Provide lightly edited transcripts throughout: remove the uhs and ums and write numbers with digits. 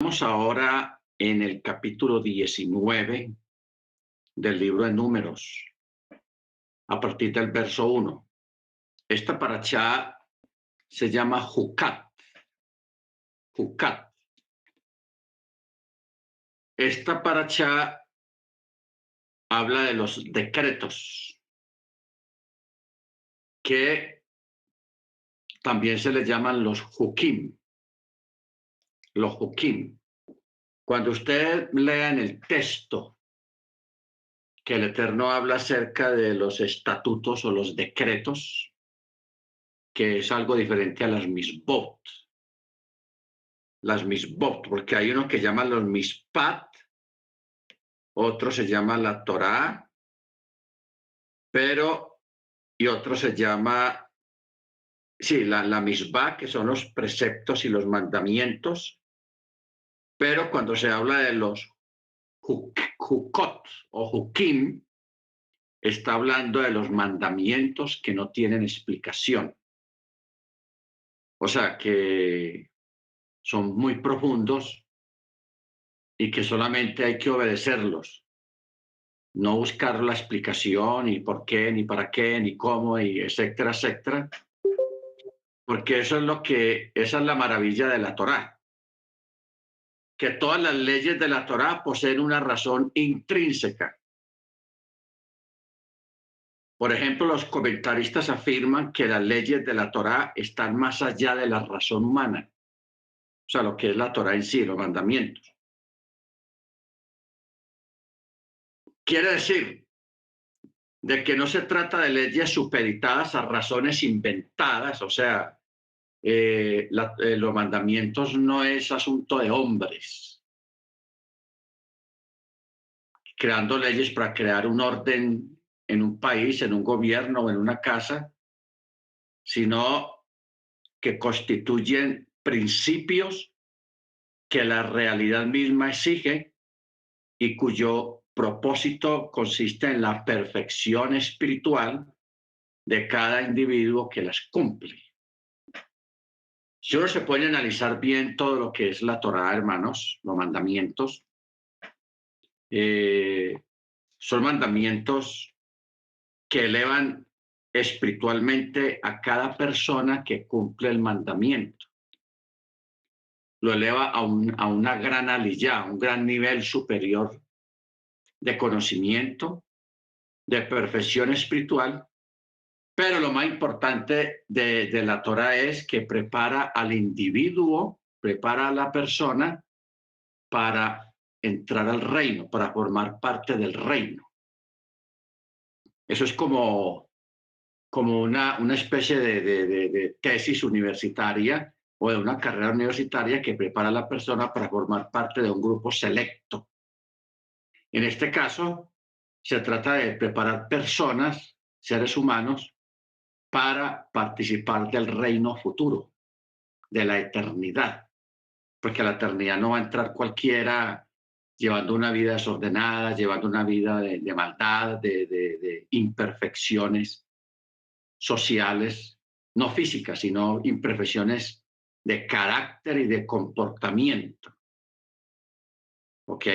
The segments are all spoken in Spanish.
Estamos ahora en el capítulo 19 del libro de Números, a partir del verso 1. Esta parachá se llama Jucat. Jucat. Esta parachá habla de los decretos, que también se les llaman los Jukim. Los Jukim. Cuando usted lea en el texto que el Eterno habla acerca de los estatutos o los decretos, que es algo diferente a las misbot. Las misbot, porque hay uno que llama los mispat, otro se llama la Torá, pero y otro se llama, sí, la misbah, que son los preceptos y los mandamientos, pero cuando se habla de los jukot o jukim, está hablando de los mandamientos que no tienen explicación. O sea, que son muy profundos y que solamente hay que obedecerlos, no buscar la explicación y por qué, ni para qué, ni cómo, y etcétera, etcétera, porque esa es la maravilla de la Torá, que todas las leyes de la Torá poseen una razón intrínseca. Por ejemplo, los comentaristas afirman que las leyes de la Torá están más allá de la razón humana, o sea, lo que es la Torá en sí, los mandamientos. Quiere decir de que no se trata de leyes supeditadas a razones inventadas, o sea, los mandamientos no es asunto de hombres creando leyes para crear un orden en un país, en un gobierno o en una casa, sino que constituyen principios que la realidad misma exige y cuyo propósito consiste en la perfección espiritual de cada individuo que las cumple. Si uno se puede analizar bien todo lo que es la Torá, hermanos, los mandamientos, eh, son mandamientos que elevan espiritualmente a cada persona que cumple el mandamiento. Lo eleva a una gran aliyá, a un gran nivel superior de conocimiento, de perfección espiritual, pero lo más importante de la Torah es que prepara al individuo, prepara a la persona para entrar al reino, para formar parte del reino. Eso es como una especie de tesis universitaria o de una carrera universitaria que prepara a la persona para formar parte de un grupo selecto. En este caso, se trata de preparar personas, seres humanos, para participar del reino futuro, de la eternidad, porque a la eternidad no va a entrar cualquiera llevando una vida desordenada, llevando una vida de maldad, de imperfecciones sociales, no físicas, sino imperfecciones de carácter y de comportamiento. ¿Ok?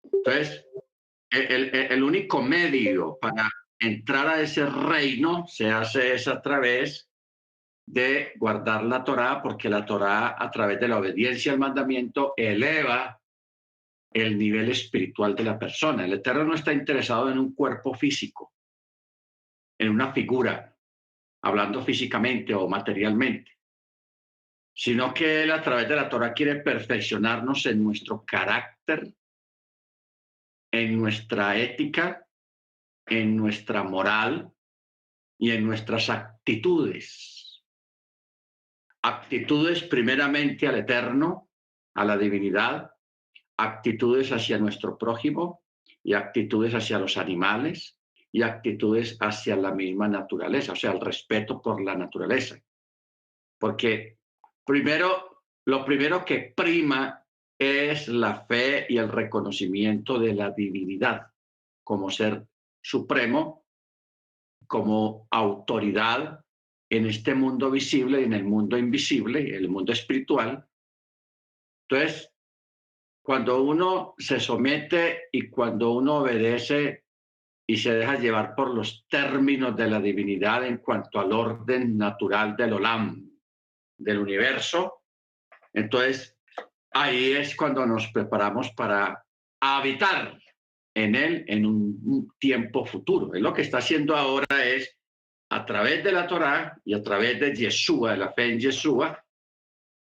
Entonces, el único medio para entrar a ese reino se hace es a través de guardar la Torá, porque la Torá, a través de la obediencia al mandamiento, eleva el nivel espiritual de la persona. El Eterno no está interesado en un cuerpo físico, en una figura, hablando físicamente o materialmente, sino que Él a través de la Torah quiere perfeccionarnos en nuestro carácter, en nuestra ética, en nuestra moral y en nuestras actitudes. Actitudes primeramente al Eterno, a la divinidad, actitudes hacia nuestro prójimo y actitudes hacia los animales y actitudes hacia la misma naturaleza, o sea, el respeto por la naturaleza. Porque lo primero que prima es la fe y el reconocimiento de la divinidad como ser supremo, como autoridad en este mundo visible y en el mundo invisible, el mundo espiritual. Entonces, cuando uno se somete y cuando uno obedece y se deja llevar por los términos de la divinidad en cuanto al orden natural del Olam, del universo, entonces ahí es cuando nos preparamos para habitar en él en un tiempo futuro. Es lo que está haciendo ahora es, a través de la Torá y a través de Yeshua, de la fe en Yeshua,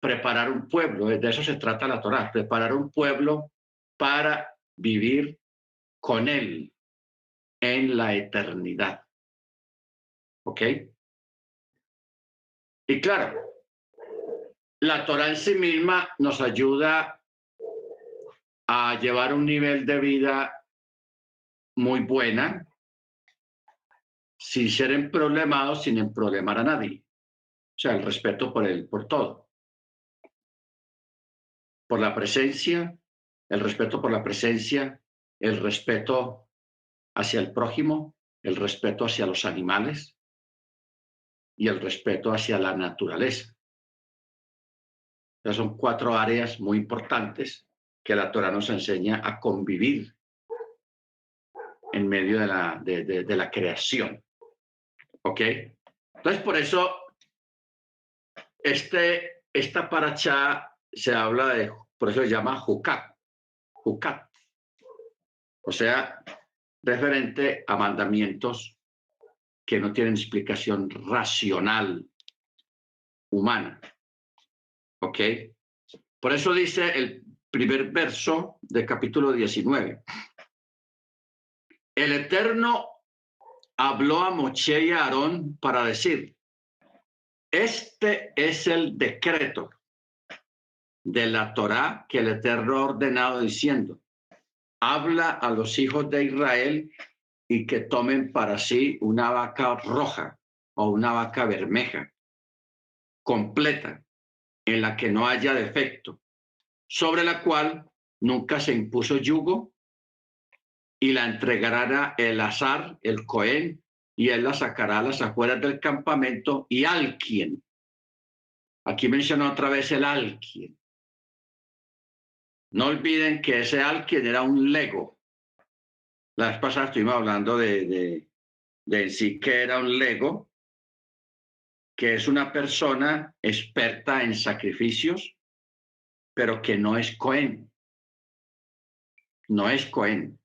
preparar un pueblo. De eso se trata la Torá, preparar un pueblo para vivir con él en la eternidad. ¿Ok? Y claro, la Torá en sí misma nos ayuda a llevar un nivel de vida muy buena, sin ser emproblemados, sin emproblemar a nadie. O sea, el respeto por todo. Por la presencia, el respeto por la presencia, el respeto hacia el prójimo, el respeto hacia los animales y el respeto hacia la naturaleza. Esas son 4 áreas muy importantes que la Torah nos enseña a convivir en medio de la creación. ¿Ok? Entonces, por eso, esta parachá se habla de, por eso se llama Jucat, Jucat, o sea, referente a mandamientos que no tienen explicación racional humana. ¿Ok? Por eso dice el primer verso del capítulo 19. El Eterno habló a Moshe y a Aarón para decir, este es el decreto de la Torá que el Eterno ha ordenado diciendo, habla a los hijos de Israel y que tomen para sí una vaca roja o una vaca bermeja, completa, en la que no haya defecto, sobre la cual nunca se impuso yugo, y la entregará a Elazar, el Cohen, y él la sacará a las afueras del campamento, y alguien, aquí menciona otra vez el alguien. No olviden que ese alguien era un lego. La vez pasada estuvimos hablando de en sí que era un lego, que es una persona experta en sacrificios, pero que no es Cohen. No es Cohen.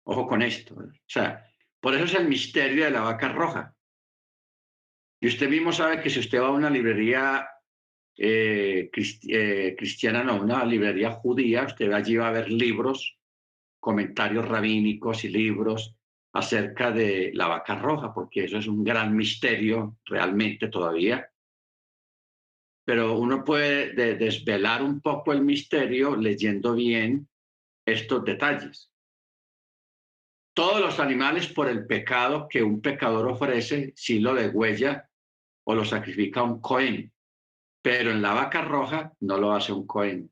Ojo con esto. O sea, por eso es el misterio de la vaca roja. Y usted mismo sabe que si usted va a una librería cristiana, no, una librería judía, usted allí va a ver libros, comentarios rabínicos y libros acerca de la vaca roja, porque eso es un gran misterio realmente todavía. Pero uno puede desvelar un poco el misterio leyendo bien estos detalles. Todos los animales por el pecado que un pecador ofrece, sí lo degüella o lo sacrifica un cohen, pero en la vaca roja no lo hace un cohen.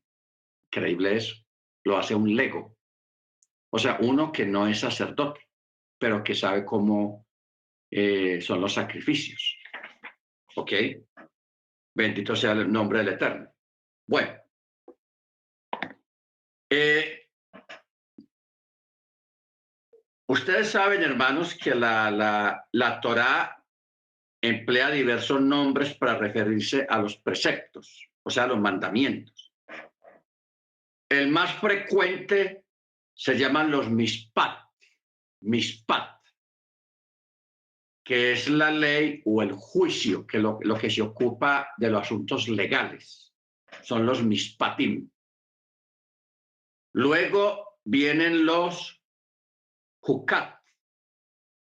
Increíble eso. Lo hace un lego. O sea, uno que no es sacerdote, pero que sabe cómo son los sacrificios. ¿Ok? Bendito sea el nombre del Eterno. Bueno, ustedes saben, hermanos, que la Torá emplea diversos nombres para referirse a los preceptos, o sea, a los mandamientos. El más frecuente se llaman los mishpat, mishpat, que es la ley o el juicio, que lo que se ocupa de los asuntos legales. Son los mishpatim. Luego vienen los hukat,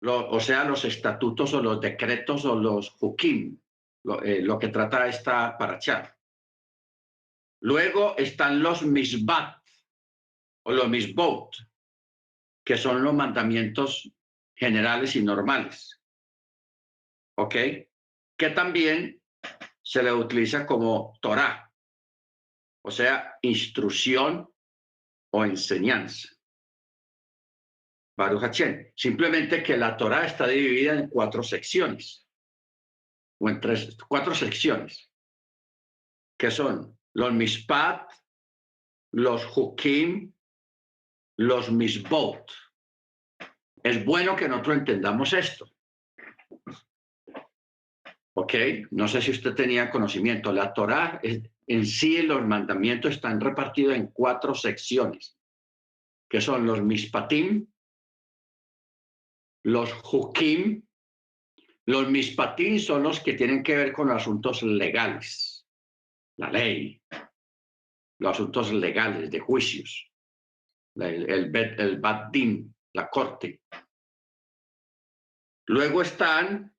o sea, los estatutos o los decretos o los hukim, lo que trata esta parachá. Luego están los misbat o los misbot, que son los mandamientos generales y normales. ¿Ok? Que también se le utiliza como Torah, o sea, instrucción o enseñanza. Baruch Hashem. Simplemente que la Torah está dividida en 4 secciones, o en 4 secciones, que son los mishpat, los hukim, los misbot. Es bueno que nosotros entendamos esto. ¿Ok? No sé si usted tenía conocimiento. La Torá en sí, los mandamientos están repartidos en 4 secciones, que son los mispatim, los hukim. Los mispatim son los que tienen que ver con los asuntos legales, la ley, los asuntos legales de juicios, el bad din, la corte. Luego están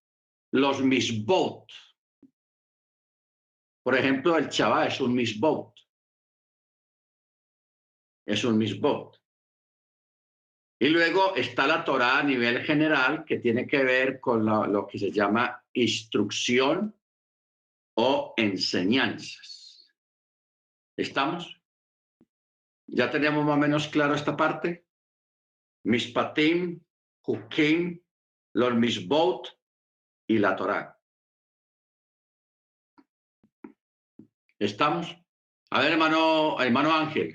los misbot. Por ejemplo, el Shabbat es un misbot. Es un misbot. Y luego está la Torá a nivel general, que tiene que ver con lo que se llama instrucción o enseñanzas. ¿Estamos? ¿Ya teníamos más o menos claro esta parte? Mishpatim, Hukim, los Misbot y la Torá. ¿Estamos? A ver, hermano Ángel,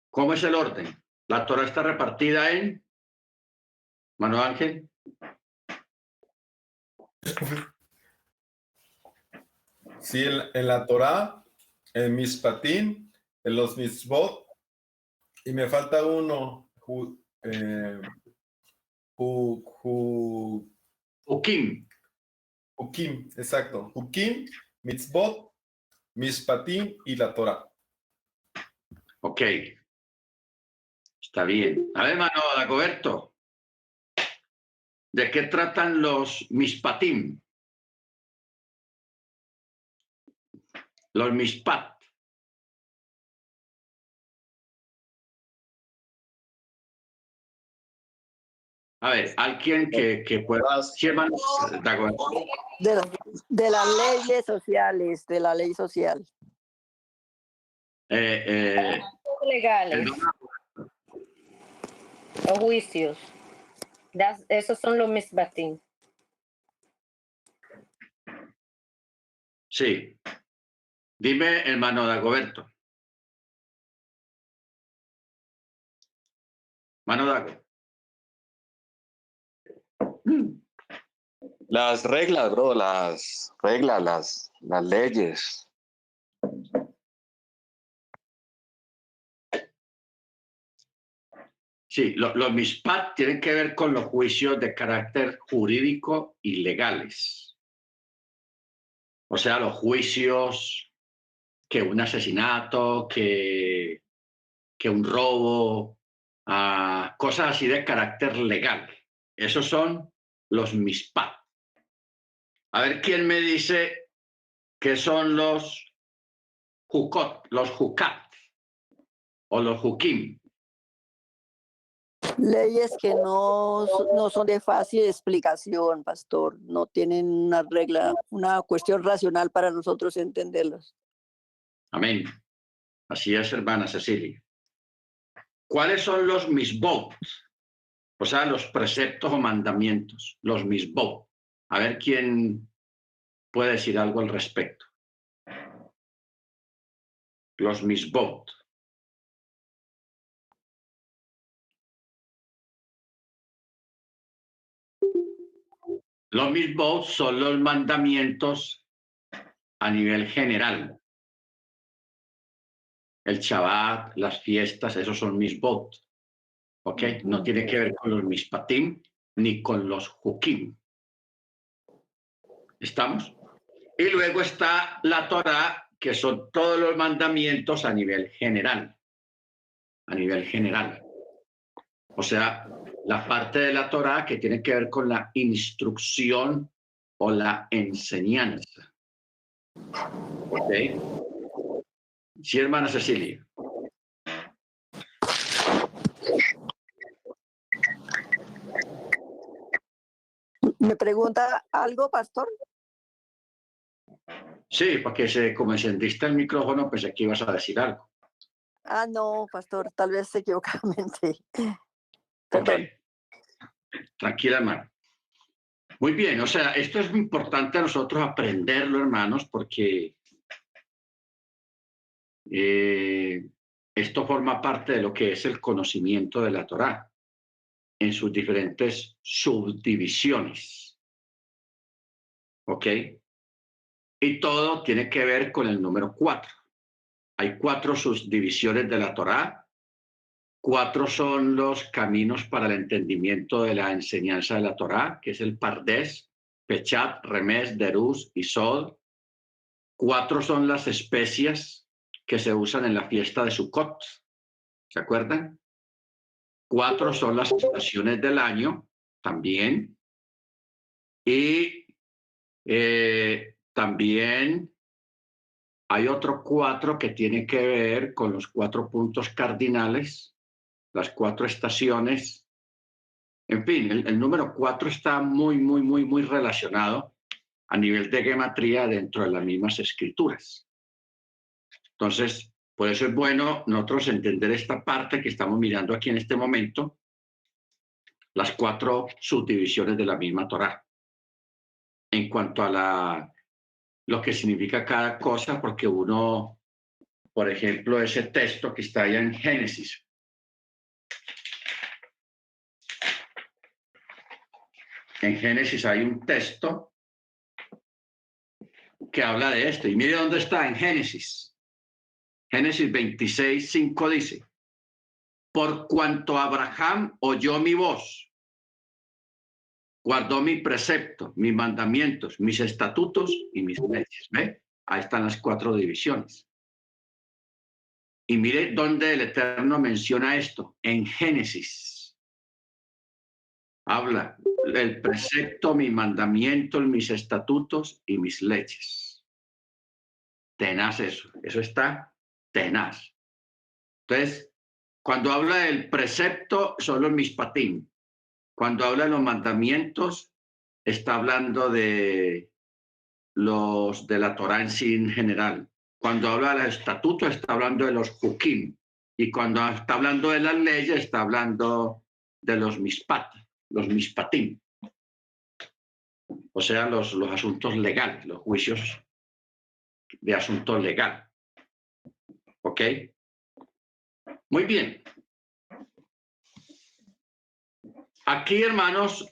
¿cómo es el orden? La Torá está repartida en, hermano Ángel. Sí, en la Torá, en Mishpatim, en los Mitzvot, y me falta uno, Hukim. Hukim, exacto. Hukim, Mitzvot, Mishpatim y la Torá. Ok. Está bien. A ver, hermano Dagoberto, ¿de qué tratan los Mishpatim? Los Mishpat. A ver, alguien que pueda... Sí, hermano Dagoberto. De las leyes sociales, de la ley social. Legales o juicios. Esos son los misbatim. Sí. Dime, hermano Dagoberto. Mano Dago. Las reglas, bro, las reglas, las leyes. Sí, los MISPAT tienen que ver con los juicios de carácter jurídico y legales. O sea, los juicios que un asesinato, que un robo, cosas así de carácter legal. Esos son los MISPAT. A ver quién me dice qué son los JUCOT, los JUCAT o los JUKIM. Leyes que no son de fácil explicación, pastor. No tienen una regla, una cuestión racional para nosotros entenderlas. Amén. Así es, hermana Cecilia. ¿Cuáles son los misbot? O sea, los preceptos o mandamientos, los misbot. A ver quién puede decir algo al respecto. Los misbot. Los misbot son los mandamientos a nivel general. El Shabbat, las fiestas, esos son misbot. ¿Ok? No tiene que ver con los mispatim ni con los hukim. ¿Estamos? Y luego está la Torá, que son todos los mandamientos a nivel general. A nivel general. O sea, la parte de la Torá que tiene que ver con la instrucción o la enseñanza. ¿Ok? Sí, hermana Cecilia. ¿Me pregunta algo, pastor? Sí, porque como encendiste el micrófono, pensé que ibas a decir algo. Ah, no, pastor, tal vez equivocadamente. Ok. Perdón. Tranquila, hermano. Muy bien, o sea, esto es importante a nosotros aprenderlo, hermanos, porque Esto forma parte de lo que es el conocimiento de la Torá en sus diferentes subdivisiones. ¿Ok? Y todo tiene que ver con el número 4. Hay 4 subdivisiones de la Torá. 4 son los caminos para el entendimiento de la enseñanza de la Torá, que es el Pardes, Pechat, Remes, Deruz y Sod. 4 son las especias que se usan en la fiesta de Sukkot. ¿Se acuerdan? 4 son las estaciones del año también. Y también hay otro 4 que tiene que ver con los 4 puntos cardinales, las 4 estaciones. En fin, el número 4 está muy relacionado a nivel de gematría dentro de las mismas escrituras. Entonces, por eso es bueno nosotros entender esta parte que estamos mirando aquí en este momento, las 4 subdivisiones de la misma Torá, en cuanto a lo que significa cada cosa, porque uno, por ejemplo, ese texto que está allá en Génesis. En Génesis hay un texto que habla de esto. Y mire dónde está en Génesis. Génesis 26:5 dice, por cuanto Abraham oyó mi voz, guardó mi precepto, mis mandamientos, mis estatutos y mis leyes. ¿Ve? Ahí están las 4 divisiones. Y mire dónde el Eterno menciona esto, en Génesis. Habla el precepto, mis mandamientos, mis estatutos y mis leyes. Tenaz eso está tenaz. Entonces, cuando habla del precepto, son los mishpatim. Cuando habla de los mandamientos, está hablando de los de la Torá en sí en general. Cuando habla de los estatutos, está hablando de los hukim. Y cuando está hablando de las leyes, está hablando de los mishpatim. O sea, los asuntos legales, los juicios de asunto legal. ¿Ok? Muy bien. Aquí, hermanos,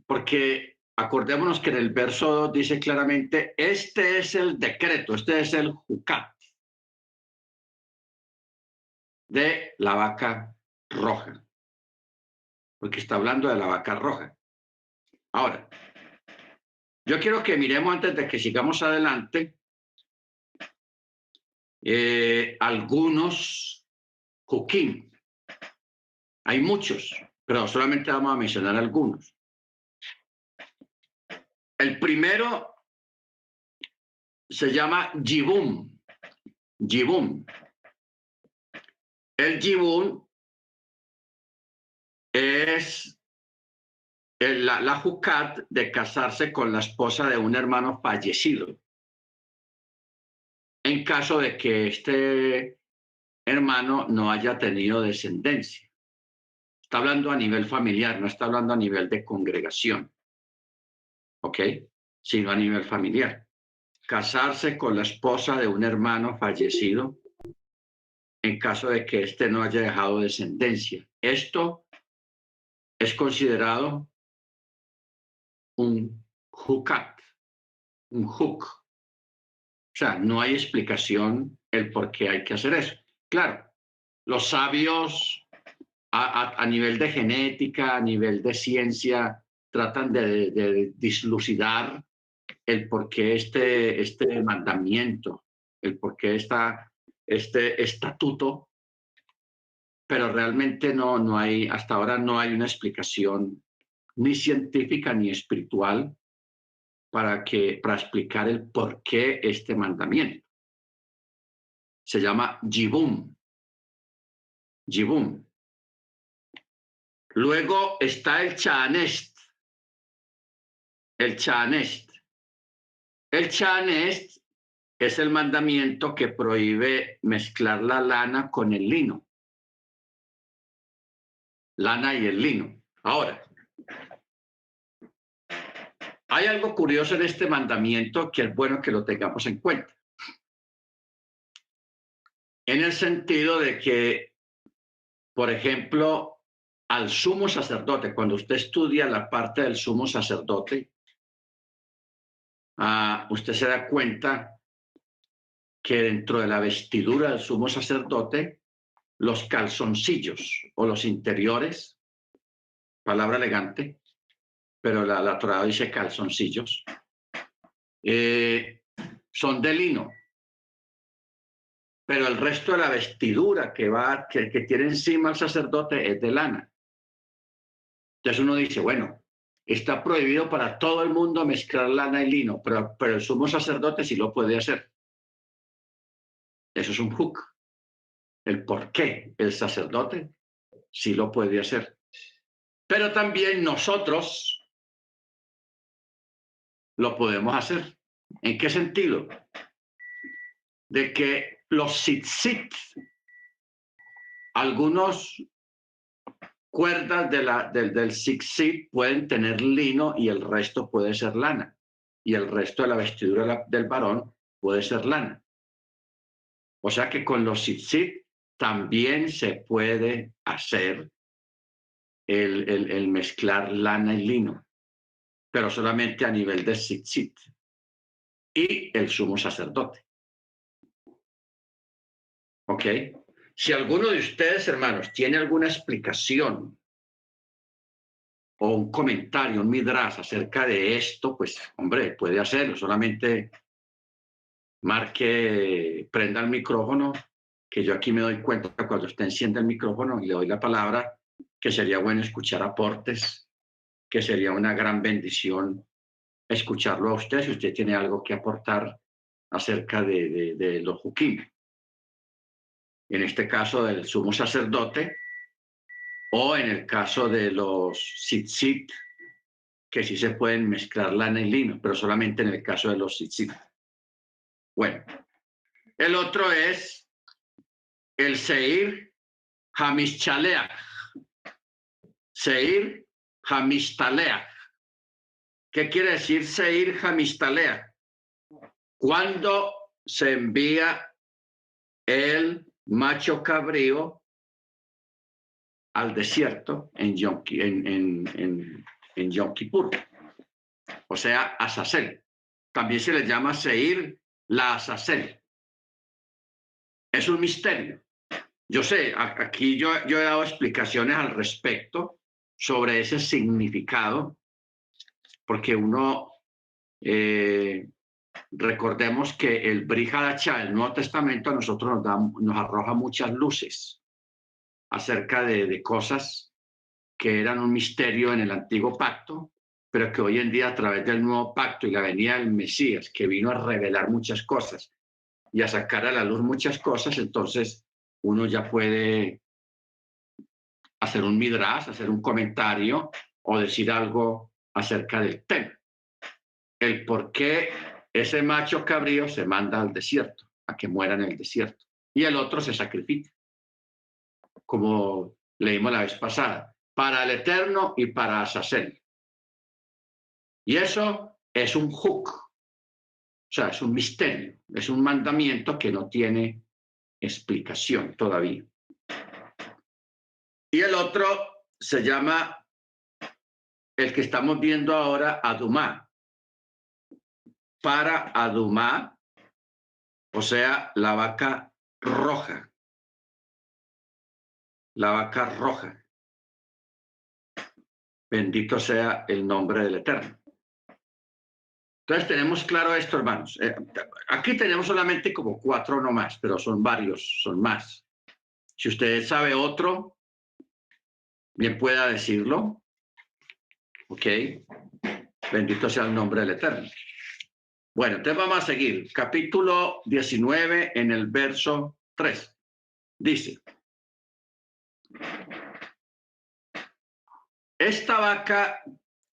porque acordémonos que en el verso 2 dice claramente, este es el decreto, este es el jucat de la vaca roja, porque está hablando de la vaca roja. Ahora, yo quiero que miremos antes de que sigamos adelante algunos hukim. Hay muchos, pero solamente vamos a mencionar algunos. El primero se llama Yibum. Yibum. El Yibum es la jucat de casarse con la esposa de un hermano fallecido. En caso de que este hermano no haya tenido descendencia. Está hablando a nivel familiar, no está hablando a nivel de congregación. ¿Ok? Sino a nivel familiar. Casarse con la esposa de un hermano fallecido en caso de que éste no haya dejado descendencia. Esto es considerado un hukat, un huk. O sea, no hay explicación el por qué hay que hacer eso. Claro, los sabios a nivel de genética, a nivel de ciencia, tratan de dislucidar el por qué este mandamiento, el por qué este estatuto, pero realmente no hay, hasta ahora no hay una explicación ni científica ni espiritual para explicar el por qué este mandamiento. Se llama Yibum. Yibum. Luego está el Chanest. El Chanest. El Chanest es el mandamiento que prohíbe mezclar la lana con el lino. Lana y el lino. Ahora, hay algo curioso en este mandamiento que es bueno que lo tengamos en cuenta. en el sentido de que, por ejemplo, al sumo sacerdote, cuando usted estudia la parte del sumo sacerdote, usted se da cuenta que dentro de la vestidura del sumo sacerdote, los calzoncillos o los interiores, palabra elegante, pero la Torá dice calzoncillos, son de lino, pero el resto de la vestidura que tiene encima el sacerdote es de lana. Entonces uno dice, bueno, está prohibido para todo el mundo mezclar lana y lino, pero el sumo sacerdote sí lo puede hacer. Eso es un hook. El por qué el sacerdote sí lo puede hacer. Pero también nosotros lo podemos hacer. ¿En qué sentido? De que los tzitzit, algunos cuerdas del tzitzit pueden tener lino y el resto puede ser lana. Y el resto de la vestidura del varón puede ser lana. O sea que con los tzitzit también se puede hacer el mezclar lana y lino, pero solamente a nivel de tzitzit y el sumo sacerdote. ¿Ok? Si alguno de ustedes, hermanos, tiene alguna explicación o un comentario, un midrash acerca de esto, pues, hombre, puede hacerlo. Solamente marque, prenda el micrófono, que yo aquí me doy cuenta cuando usted enciende el micrófono y le doy la palabra, que sería bueno escuchar aportes, que sería una gran bendición escucharlo a usted si usted tiene algo que aportar acerca de los hukim. En este caso del sumo sacerdote, o en el caso de los tzitzit, que sí se pueden mezclar lana y lino, pero solamente en el caso de los tzitzit. Bueno, el otro es el Seir Hamishtalea. Seir Hamishtalea. ¿Qué quiere decir Seir Hamishtalea? Cuando se envía el macho cabrío al desierto en Yom Kippur, o sea, Azazel. También se le llama Seir la Azazel. Es un misterio. Yo sé, aquí yo he dado explicaciones al respecto sobre ese significado, porque uno, recordemos que el Brit Hadashah del Nuevo Testamento a nosotros nos arroja muchas luces acerca de cosas que eran un misterio en el antiguo pacto, pero que hoy en día a través del nuevo pacto y la venida del Mesías, que vino a revelar muchas cosas y a sacar a la luz muchas cosas, entonces uno ya puede hacer un midrash, hacer un comentario o decir algo acerca del tema. El por qué ese macho cabrío se manda al desierto, a que muera en el desierto, y el otro se sacrifica, como leímos la vez pasada, para el Eterno y para Azazel. Y eso es un hook, o sea, es un misterio, es un mandamiento que no tiene explicación todavía. Y el otro se llama, el que estamos viendo ahora, Adumá. Para Adumá, o sea, la vaca roja. La vaca roja. Bendito sea el nombre del Eterno. Entonces tenemos claro esto, hermanos. Aquí tenemos solamente como 4 nomás, pero son varios, son más. Si usted sabe otro, bien pueda decirlo. Ok. Bendito sea el nombre del Eterno. Bueno, entonces vamos a seguir. Capítulo 19 en el verso 3. Dice: esta vaca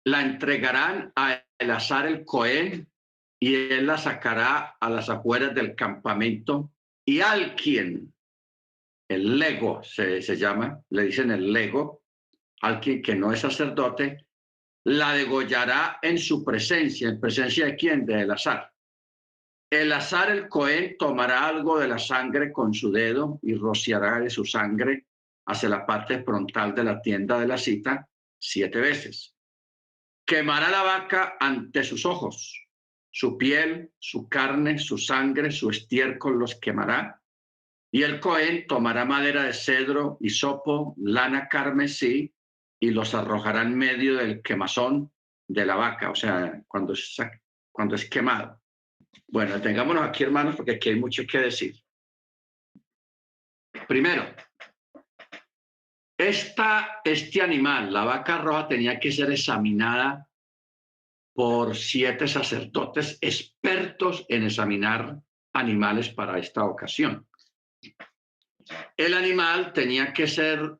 la entregarán a Eleazar el Cohen y él la sacará a las afueras del campamento, y al quien, el lego se llama, le dicen el lego, al quien que no es sacerdote, la degollará en su presencia. ¿En presencia de quién? De Eleazar. Eleazar el Cohen tomará algo de la sangre con su dedo y rociará de su sangre hacia la parte frontal de la tienda de la cita 7 veces. Quemará la vaca ante sus ojos. Su piel, su carne, su sangre, su estiércol los quemará. Y el Cohen tomará madera de cedro, hisopo, lana carmesí y los arrojará en medio del quemazón de la vaca, o sea, cuando es quemado. Bueno, tengámonos aquí, hermanos, porque aquí hay mucho que decir. Primero, este animal, la vaca roja, tenía que ser examinada por 7 sacerdotes expertos en examinar animales para esta ocasión. El animal tenía que ser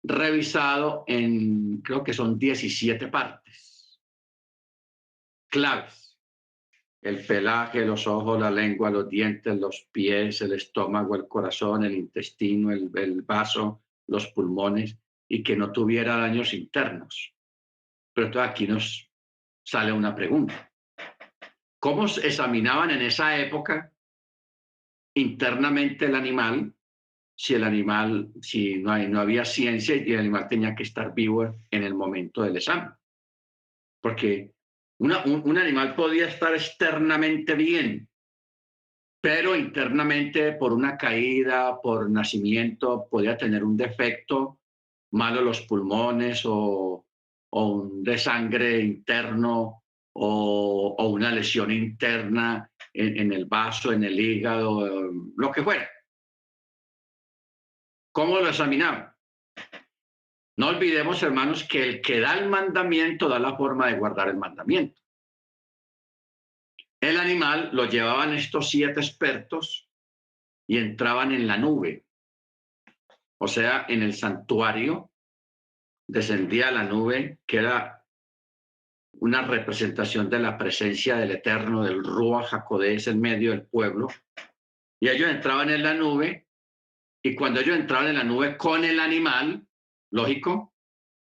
revisado en, creo que son 17 partes claves. El pelaje, los ojos, la lengua, los dientes, los pies, el estómago, el corazón, el intestino, el vaso, los pulmones, y que no tuviera daños internos. Pero entonces aquí nos sale una pregunta. ¿Cómo se examinaban en esa época internamente el animal? Si no había ciencia y el animal tenía que estar vivo en el momento del examen. Porque un animal podía estar externamente bien, pero internamente por una caída, por nacimiento, podía tener un defecto, malo los pulmones o un desangre interno o una lesión interna en el vaso, en el hígado, lo que fuera. ¿Cómo lo examinaban? No olvidemos, hermanos, que el que da el mandamiento da la forma de guardar el mandamiento. El animal lo llevaban estos 7 expertos y entraban en la nube. O sea, en el santuario descendía la nube, que era una representación de la presencia del Eterno, del Ruach HaKodesh en medio del pueblo. Y ellos entraban en la nube, y cuando ellos entraban en la nube con el animal, lógico,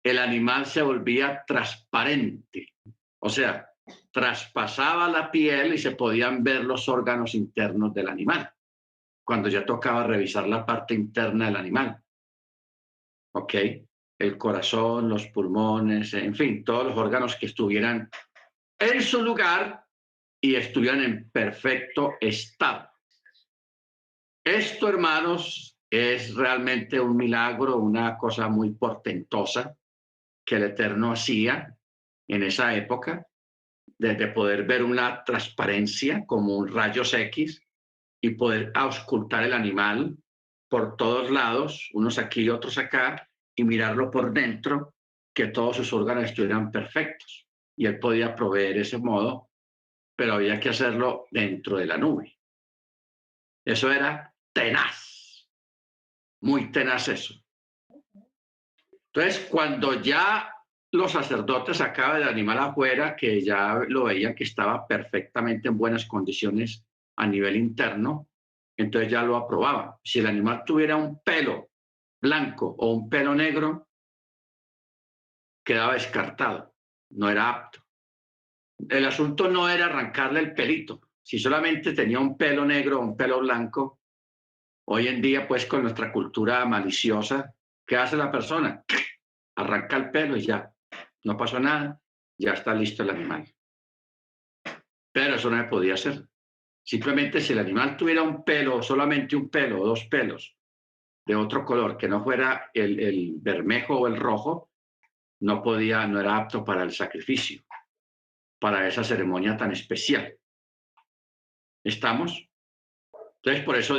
el animal se volvía transparente. O sea, traspasaba la piel y se podían ver los órganos internos del animal, cuando ya tocaba revisar la parte interna del animal. ¿Ok? El corazón, los pulmones, en fin, todos los órganos que estuvieran en su lugar y estuvieran en perfecto estado. Esto, hermanos, es realmente un milagro, una cosa muy portentosa que el Eterno hacía en esa época, desde poder ver una transparencia como un rayos X y poder auscultar el animal por todos lados, unos aquí y otros acá, y mirarlo por dentro, que todos sus órganos estuvieran perfectos. Y él podía proveer ese modo, pero había que hacerlo dentro de la nube. Eso era tenaz, muy tenaz eso. Entonces, cuando ya los sacerdotes sacaban el animal afuera, que ya lo veían que estaba perfectamente en buenas condiciones a nivel interno, entonces ya lo aprobaban. Si el animal tuviera un pelo blanco o un pelo negro, quedaba descartado, no era apto. El asunto no era arrancarle el pelito. Si solamente tenía un pelo negro o un pelo blanco, hoy en día, pues con nuestra cultura maliciosa, ¿qué hace la persona? Arranca el pelo y ya, no pasó nada, ya está listo el animal. Pero eso no se podía hacer. Simplemente si el animal tuviera un pelo, solamente un pelo o 2 pelos de otro color, que no fuera el bermejo o el rojo, no era apto para el sacrificio, para esa ceremonia tan especial. ¿Estamos? Entonces, por eso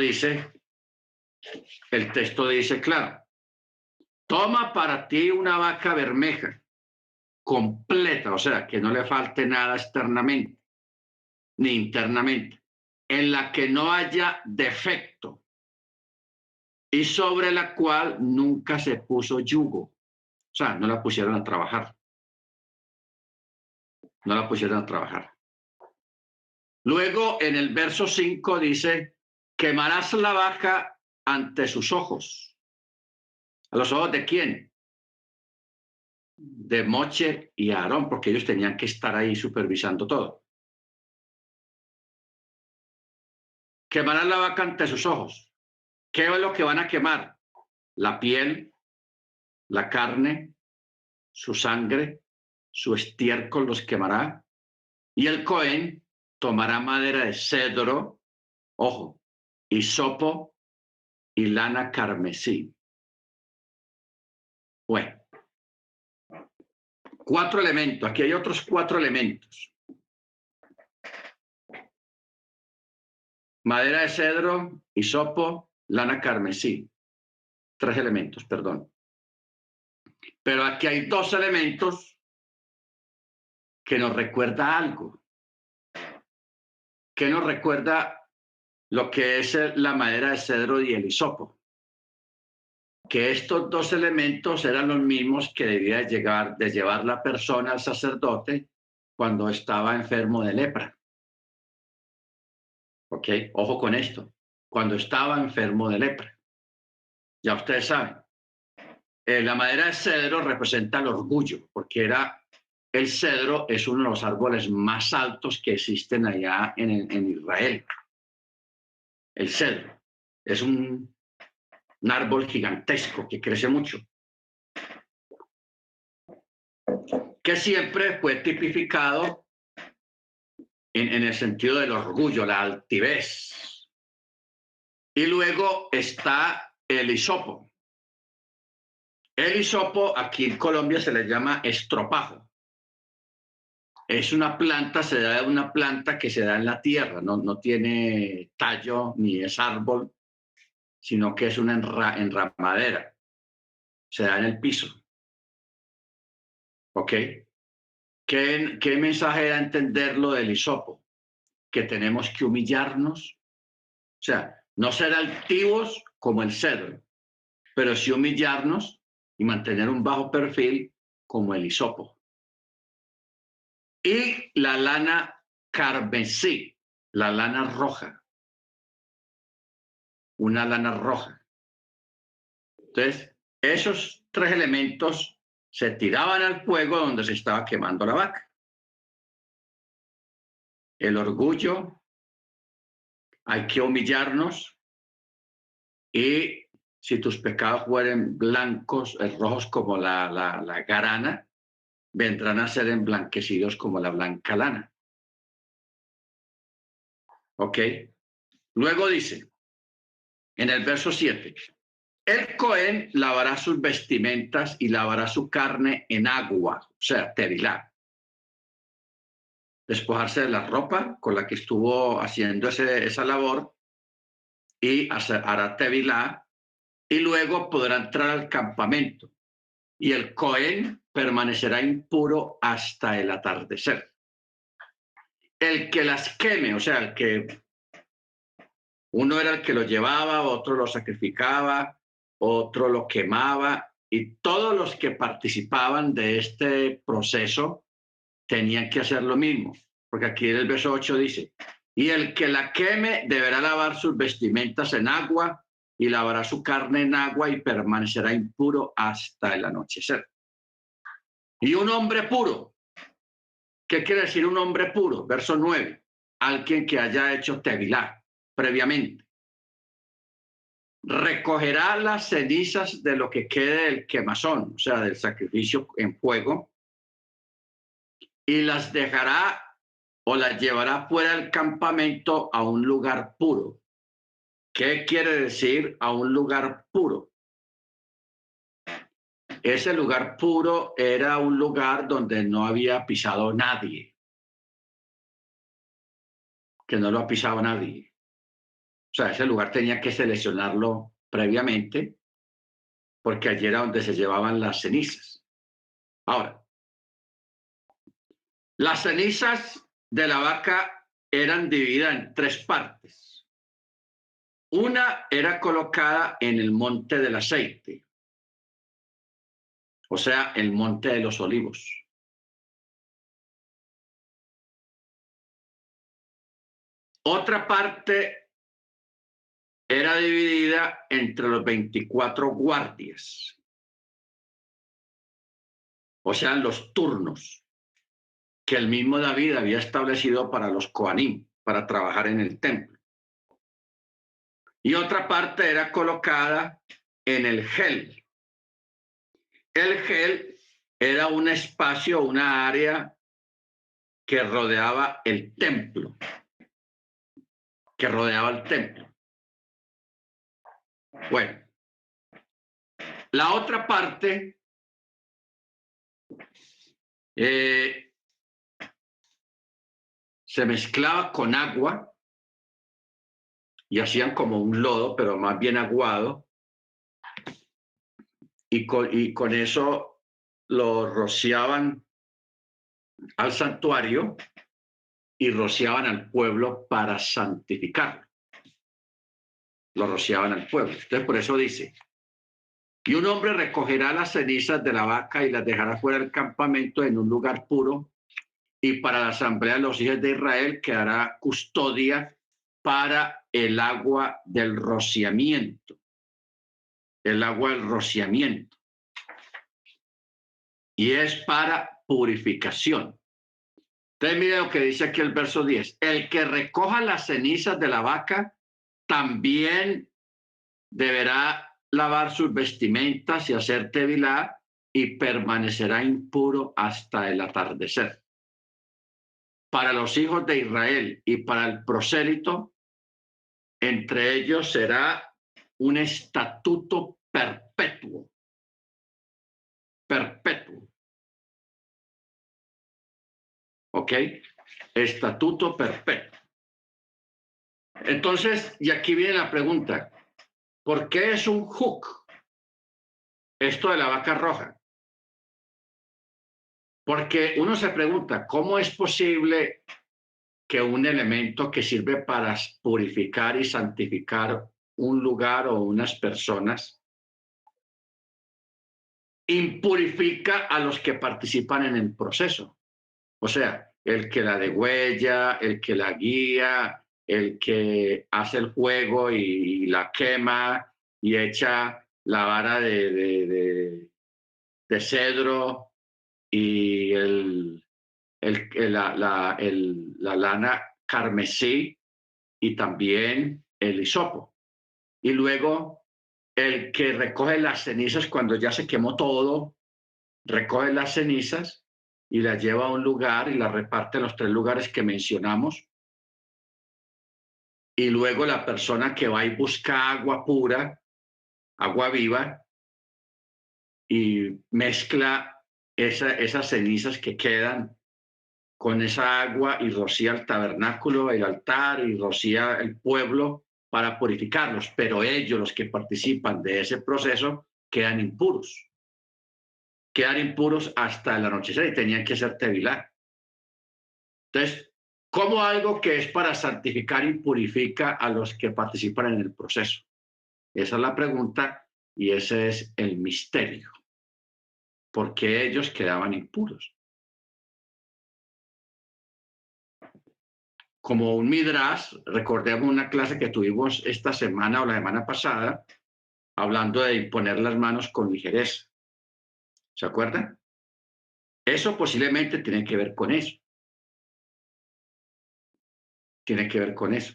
el texto dice, claro, toma para ti una vaca bermeja, completa, o sea, que no le falte nada externamente, ni internamente, en la que no haya defecto y sobre la cual nunca se puso yugo. O sea, no la pusieron a trabajar. No la pusieron a trabajar. Luego, en el verso 5 dice, quemarás la vaca ante sus ojos. ¿A los ojos de quién? De Moche y Aarón, porque ellos tenían que estar ahí supervisando todo. Quemarán la vaca ante sus ojos. ¿Qué es lo que van a quemar? La piel, la carne, su sangre, su estiércol los quemará. Y el Cohen tomará madera de cedro, ojo, hisopo y lana carmesí. Bueno, 4 elementos. Aquí hay otros 4 elementos. Madera de cedro, hisopo, lana carmesí. 3 elementos, perdón. Pero aquí hay 2 elementos que nos recuerda algo. Que nos recuerda lo que es la madera de cedro y el hisopo. Que estos 2 elementos eran los mismos que debía llevar la persona al sacerdote cuando estaba enfermo de lepra. ¿Ok? Ojo con esto. Cuando estaba enfermo de lepra. Ya ustedes saben. La madera de cedro representa el orgullo, porque el cedro es uno de los árboles más altos que existen allá en Israel. El cedro es un árbol gigantesco que crece mucho, que siempre fue tipificado en el sentido del orgullo, la altivez. Y luego está el hisopo. El hisopo aquí en Colombia se le llama estropajo. Es una planta, se da de una planta que se da en la tierra, no tiene tallo ni es árbol, sino que es una enramadera. Se da en el piso. ¿Ok? ¿Qué mensaje da a entender lo del hisopo? Que tenemos que humillarnos. O sea, no ser altivos como el cedro, pero sí humillarnos y mantener un bajo perfil como el hisopo. Y la lana carmesí, la lana roja. Una lana roja. Entonces, esos 3 elementos se tiraban al fuego donde se estaba quemando la vaca. El orgullo, hay que humillarnos, y si tus pecados fueren blancos, rojos como la grana, vendrán a ser emblanquecidos como la blanca lana. ¿Ok? Luego dice, en el verso 7, el Cohen lavará sus vestimentas y lavará su carne en agua, o sea, tevilá. Despojarse de la ropa con la que estuvo haciendo esa labor y hará tevilá, y luego podrá entrar al campamento. Y el Cohen permanecerá impuro hasta el atardecer. El que las queme, o sea, el que uno era el que lo llevaba, otro lo sacrificaba, otro lo quemaba, y todos los que participaban de este proceso tenían que hacer lo mismo, porque aquí en el verso 8 dice, y el que la queme deberá lavar sus vestimentas en agua y lavará su carne en agua y permanecerá impuro hasta el anochecer. Y un hombre puro, ¿qué quiere decir un hombre puro? Verso 9, alguien que haya hecho tevilá previamente. Recogerá las cenizas de lo que quede del quemazón, o sea, del sacrificio en fuego, y las dejará o las llevará fuera del campamento a un lugar puro. ¿Qué quiere decir a un lugar puro? Ese lugar puro era un lugar donde no había pisado nadie, que no lo ha pisado nadie. O sea, ese lugar tenía que seleccionarlo previamente, porque allí era donde se llevaban las cenizas. Ahora, las cenizas de la vaca eran divididas en 3 partes. Una era colocada en el monte del aceite, o sea, el monte de los olivos. Otra parte era dividida entre los 24 guardias, o sea, los turnos que el mismo David había establecido para los Coanim, para trabajar en el templo. y otra parte era colocada en el gel. El gel era un espacio, una área que rodeaba el templo, que rodeaba el templo. Bueno, la otra parte se mezclaba con agua y hacían como un lodo, pero más bien aguado, y con eso lo rociaban al santuario y rociaban al pueblo para santificarlo. Lo rociaban al pueblo. Entonces, por eso dice, y un hombre recogerá las cenizas de la vaca y las dejará fuera del campamento en un lugar puro, y para la asamblea de los hijos de Israel quedará custodia para el agua del rociamiento. El agua del rociamiento. Y es para purificación. Entonces, mire lo que dice aquí el verso 10. El que recoja las cenizas de la vaca también deberá lavar sus vestimentas y hacer tevilá, y permanecerá impuro hasta el atardecer. Para los hijos de Israel y para el prosélito, entre ellos será un estatuto perpetuo. Perpetuo. ¿Ok? Estatuto perpetuo. Entonces, y aquí viene la pregunta, ¿por qué es un hook esto de la vaca roja? Porque uno se pregunta, ¿cómo es posible que un elemento que sirve para purificar y santificar un lugar o unas personas impurifica a los que participan en el proceso? O sea, el que la degüella, el que la guía, el que hace el fuego y la quema y echa la vara de cedro y la lana carmesí y también el hisopo. Y luego el que recoge las cenizas cuando ya se quemó todo, recoge las cenizas y las lleva a un lugar y las reparte en los 3 lugares que mencionamos. Y luego la persona que va y busca agua pura, agua viva, y mezcla esas cenizas que quedan con esa agua y rocía el tabernáculo, el altar, y rocía el pueblo para purificarlos. Pero ellos, los que participan de ese proceso, quedan impuros. Quedan impuros hasta el anochecer y tenían que ser tevilá. Entonces, ¿cómo algo que es para santificar y purifica a los que participan en el proceso? Esa es la pregunta y ese es el misterio. ¿Por qué ellos quedaban impuros? Como un midrash, recordemos una clase que tuvimos esta semana o la semana pasada, hablando de imponer las manos con ligereza. ¿Se acuerdan? Eso posiblemente tiene que ver con eso. Tiene que ver con eso.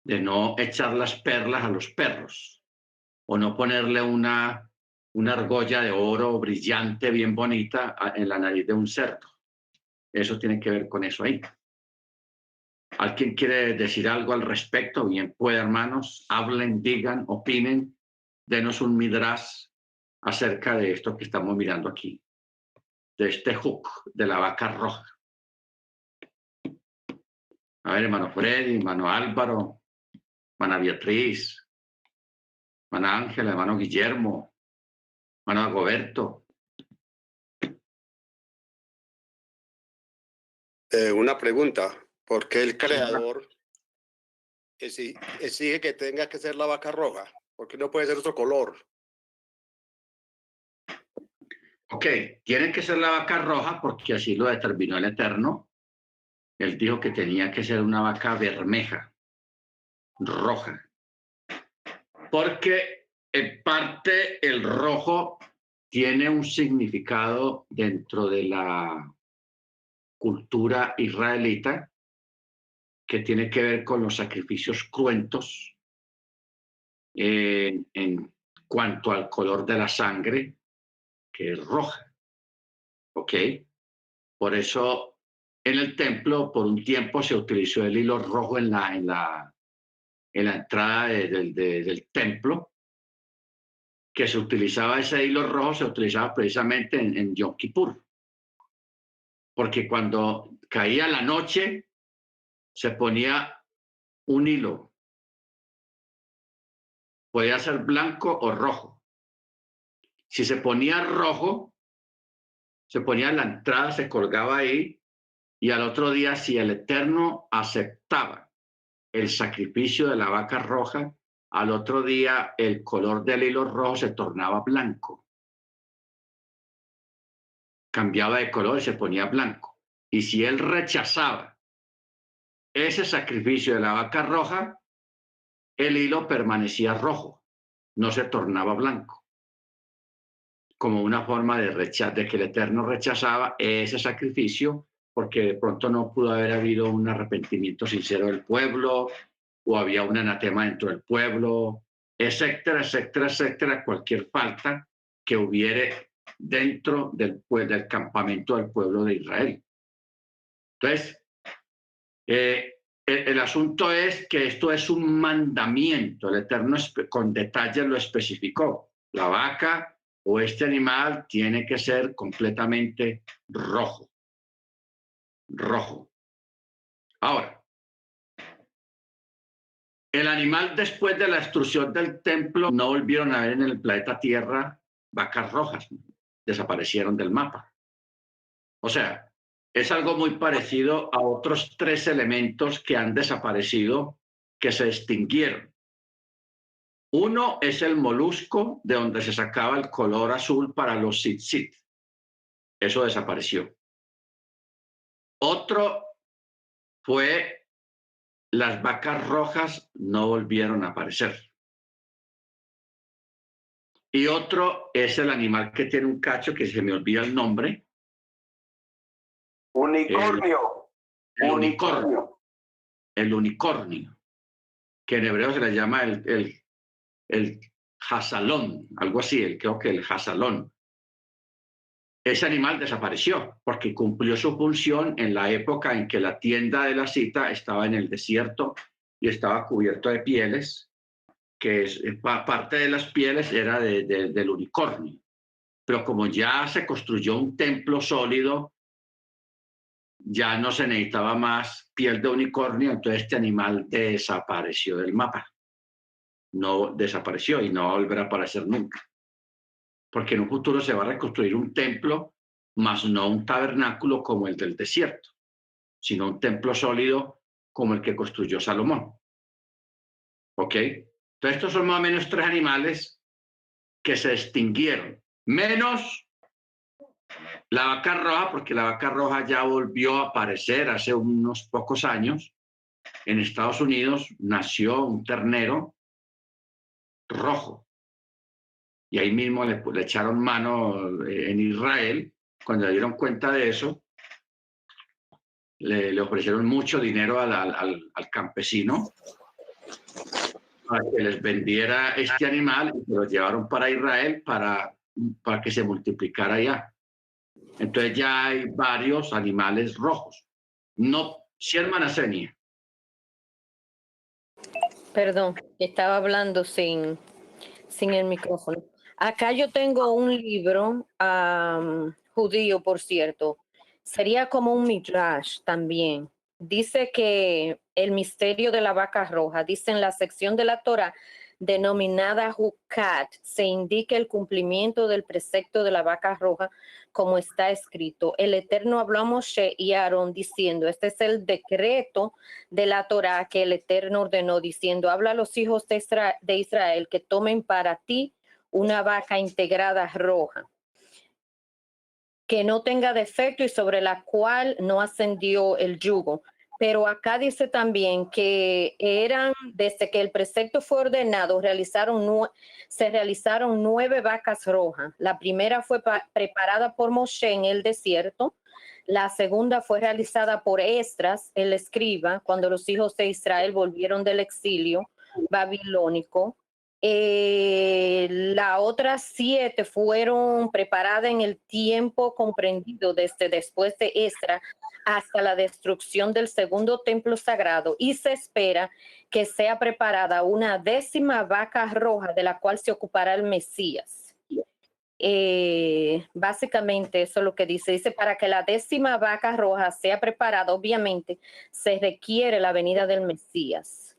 De no echar las perlas a los perros o no ponerle una argolla de oro brillante, bien bonita, en la nariz de un cerdo. Eso tiene que ver con eso ahí. ¿Alguien quiere decir algo al respecto? Bien puede, hermanos. Hablen, digan, opinen. Denos un midrash acerca de esto que estamos mirando aquí. De este hook de la vaca roja. A ver, hermano Freddy, hermano Álvaro, hermana Beatriz, hermana Ángela, hermano Guillermo, hermano Agoberto. Una pregunta, ¿por qué el creador exige que tenga que ser la vaca roja? ¿Por qué no puede ser otro color? Ok, tiene que ser la vaca roja porque así lo determinó el Eterno. Él dijo que tenía que ser una vaca bermeja, roja. Porque en parte el rojo tiene un significado dentro de la cultura israelita que tiene que ver con los sacrificios cruentos en cuanto al color de la sangre, que es roja. ¿Ok? Por eso en el templo por un tiempo se utilizó el hilo rojo en la entrada del templo, que se utilizaba ese hilo rojo, se utilizaba precisamente en Yom Kippur, porque cuando caía la noche se ponía un hilo, podía ser blanco o rojo. Si se ponía rojo, se ponía en la entrada, se colgaba ahí, y al otro día, si el Eterno aceptaba el sacrificio de la vaca roja, al otro día el color del hilo rojo se tornaba blanco. Cambiaba de color y se ponía blanco. Y si él rechazaba ese sacrificio de la vaca roja, el hilo permanecía rojo, no se tornaba blanco. Como una forma de que el Eterno rechazaba ese sacrificio, porque de pronto no pudo haber habido un arrepentimiento sincero del pueblo, o había un anatema dentro del pueblo, etcétera, etcétera, etcétera, cualquier falta que hubiere dentro del campamento del pueblo de Israel. Entonces, el asunto es que esto es un mandamiento, el Eterno con detalle lo especificó. La vaca o este animal tiene que ser completamente rojo. Rojo. Ahora, el animal después de la destrucción del templo no volvieron a ver en el planeta Tierra vacas rojas, desaparecieron del mapa. O sea, es algo muy parecido a otros 3 elementos que han desaparecido, que se extinguieron. Uno es el molusco, de donde se sacaba el color azul para los tzitzit. Eso desapareció. Otro fue las vacas rojas, no volvieron a aparecer. Y otro es el animal que tiene un cacho que se me olvida el nombre. Unicornio. El unicornio. El unicornio, que en hebreo se le llama el jasalón, algo así, creo que el jasalón. Ese animal desapareció porque cumplió su función en la época en que la tienda de la cita estaba en el desierto y estaba cubierto de pieles, que parte de las pieles era del unicornio. Pero como ya se construyó un templo sólido, ya no se necesitaba más piel de unicornio, entonces este animal desapareció del mapa. No desapareció y no va a volver a aparecer nunca. Porque en un futuro se va a reconstruir un templo, más no un tabernáculo como el del desierto, sino un templo sólido como el que construyó Salomón. ¿Ok? Entonces estos son más o menos 3 animales que se extinguieron, menos la vaca roja, porque la vaca roja ya volvió a aparecer hace unos pocos años. En Estados Unidos nació un ternero rojo. Y ahí mismo le echaron mano en Israel. Cuando le dieron cuenta de eso, le ofrecieron mucho dinero al campesino para que les vendiera este animal y se lo llevaron para Israel para que se multiplicara allá. Entonces ya hay varios animales rojos. No, sí, hermana Senia. Perdón, estaba hablando sin el micrófono. Acá yo tengo un libro judío, por cierto. Sería como un midrash también. Dice que el misterio de la vaca roja, dice en la sección de la Torah denominada Hukat, se indica el cumplimiento del precepto de la vaca roja como está escrito. El Eterno habló a Moshe y a Aarón diciendo, este es el decreto de la Torah que el Eterno ordenó diciendo, habla a los hijos de Israel que tomen para ti una vaca integrada roja, que no tenga defecto y sobre la cual no ascendió el yugo. Pero acá dice también que desde que el precepto fue ordenado, se realizaron 9 vacas rojas. La primera fue preparada por Moshe en el desierto. La segunda fue realizada por Esdras, el escriba, cuando los hijos de Israel volvieron del exilio babilónico. Las otras 7 fueron preparadas en el tiempo comprendido desde después de Esdras hasta la destrucción del segundo templo sagrado, y se espera que sea preparada una 10ª vaca roja de la cual se ocupará el Mesías. Básicamente eso es lo que dice, para que la 10ª vaca roja sea preparada, obviamente se requiere la venida del Mesías.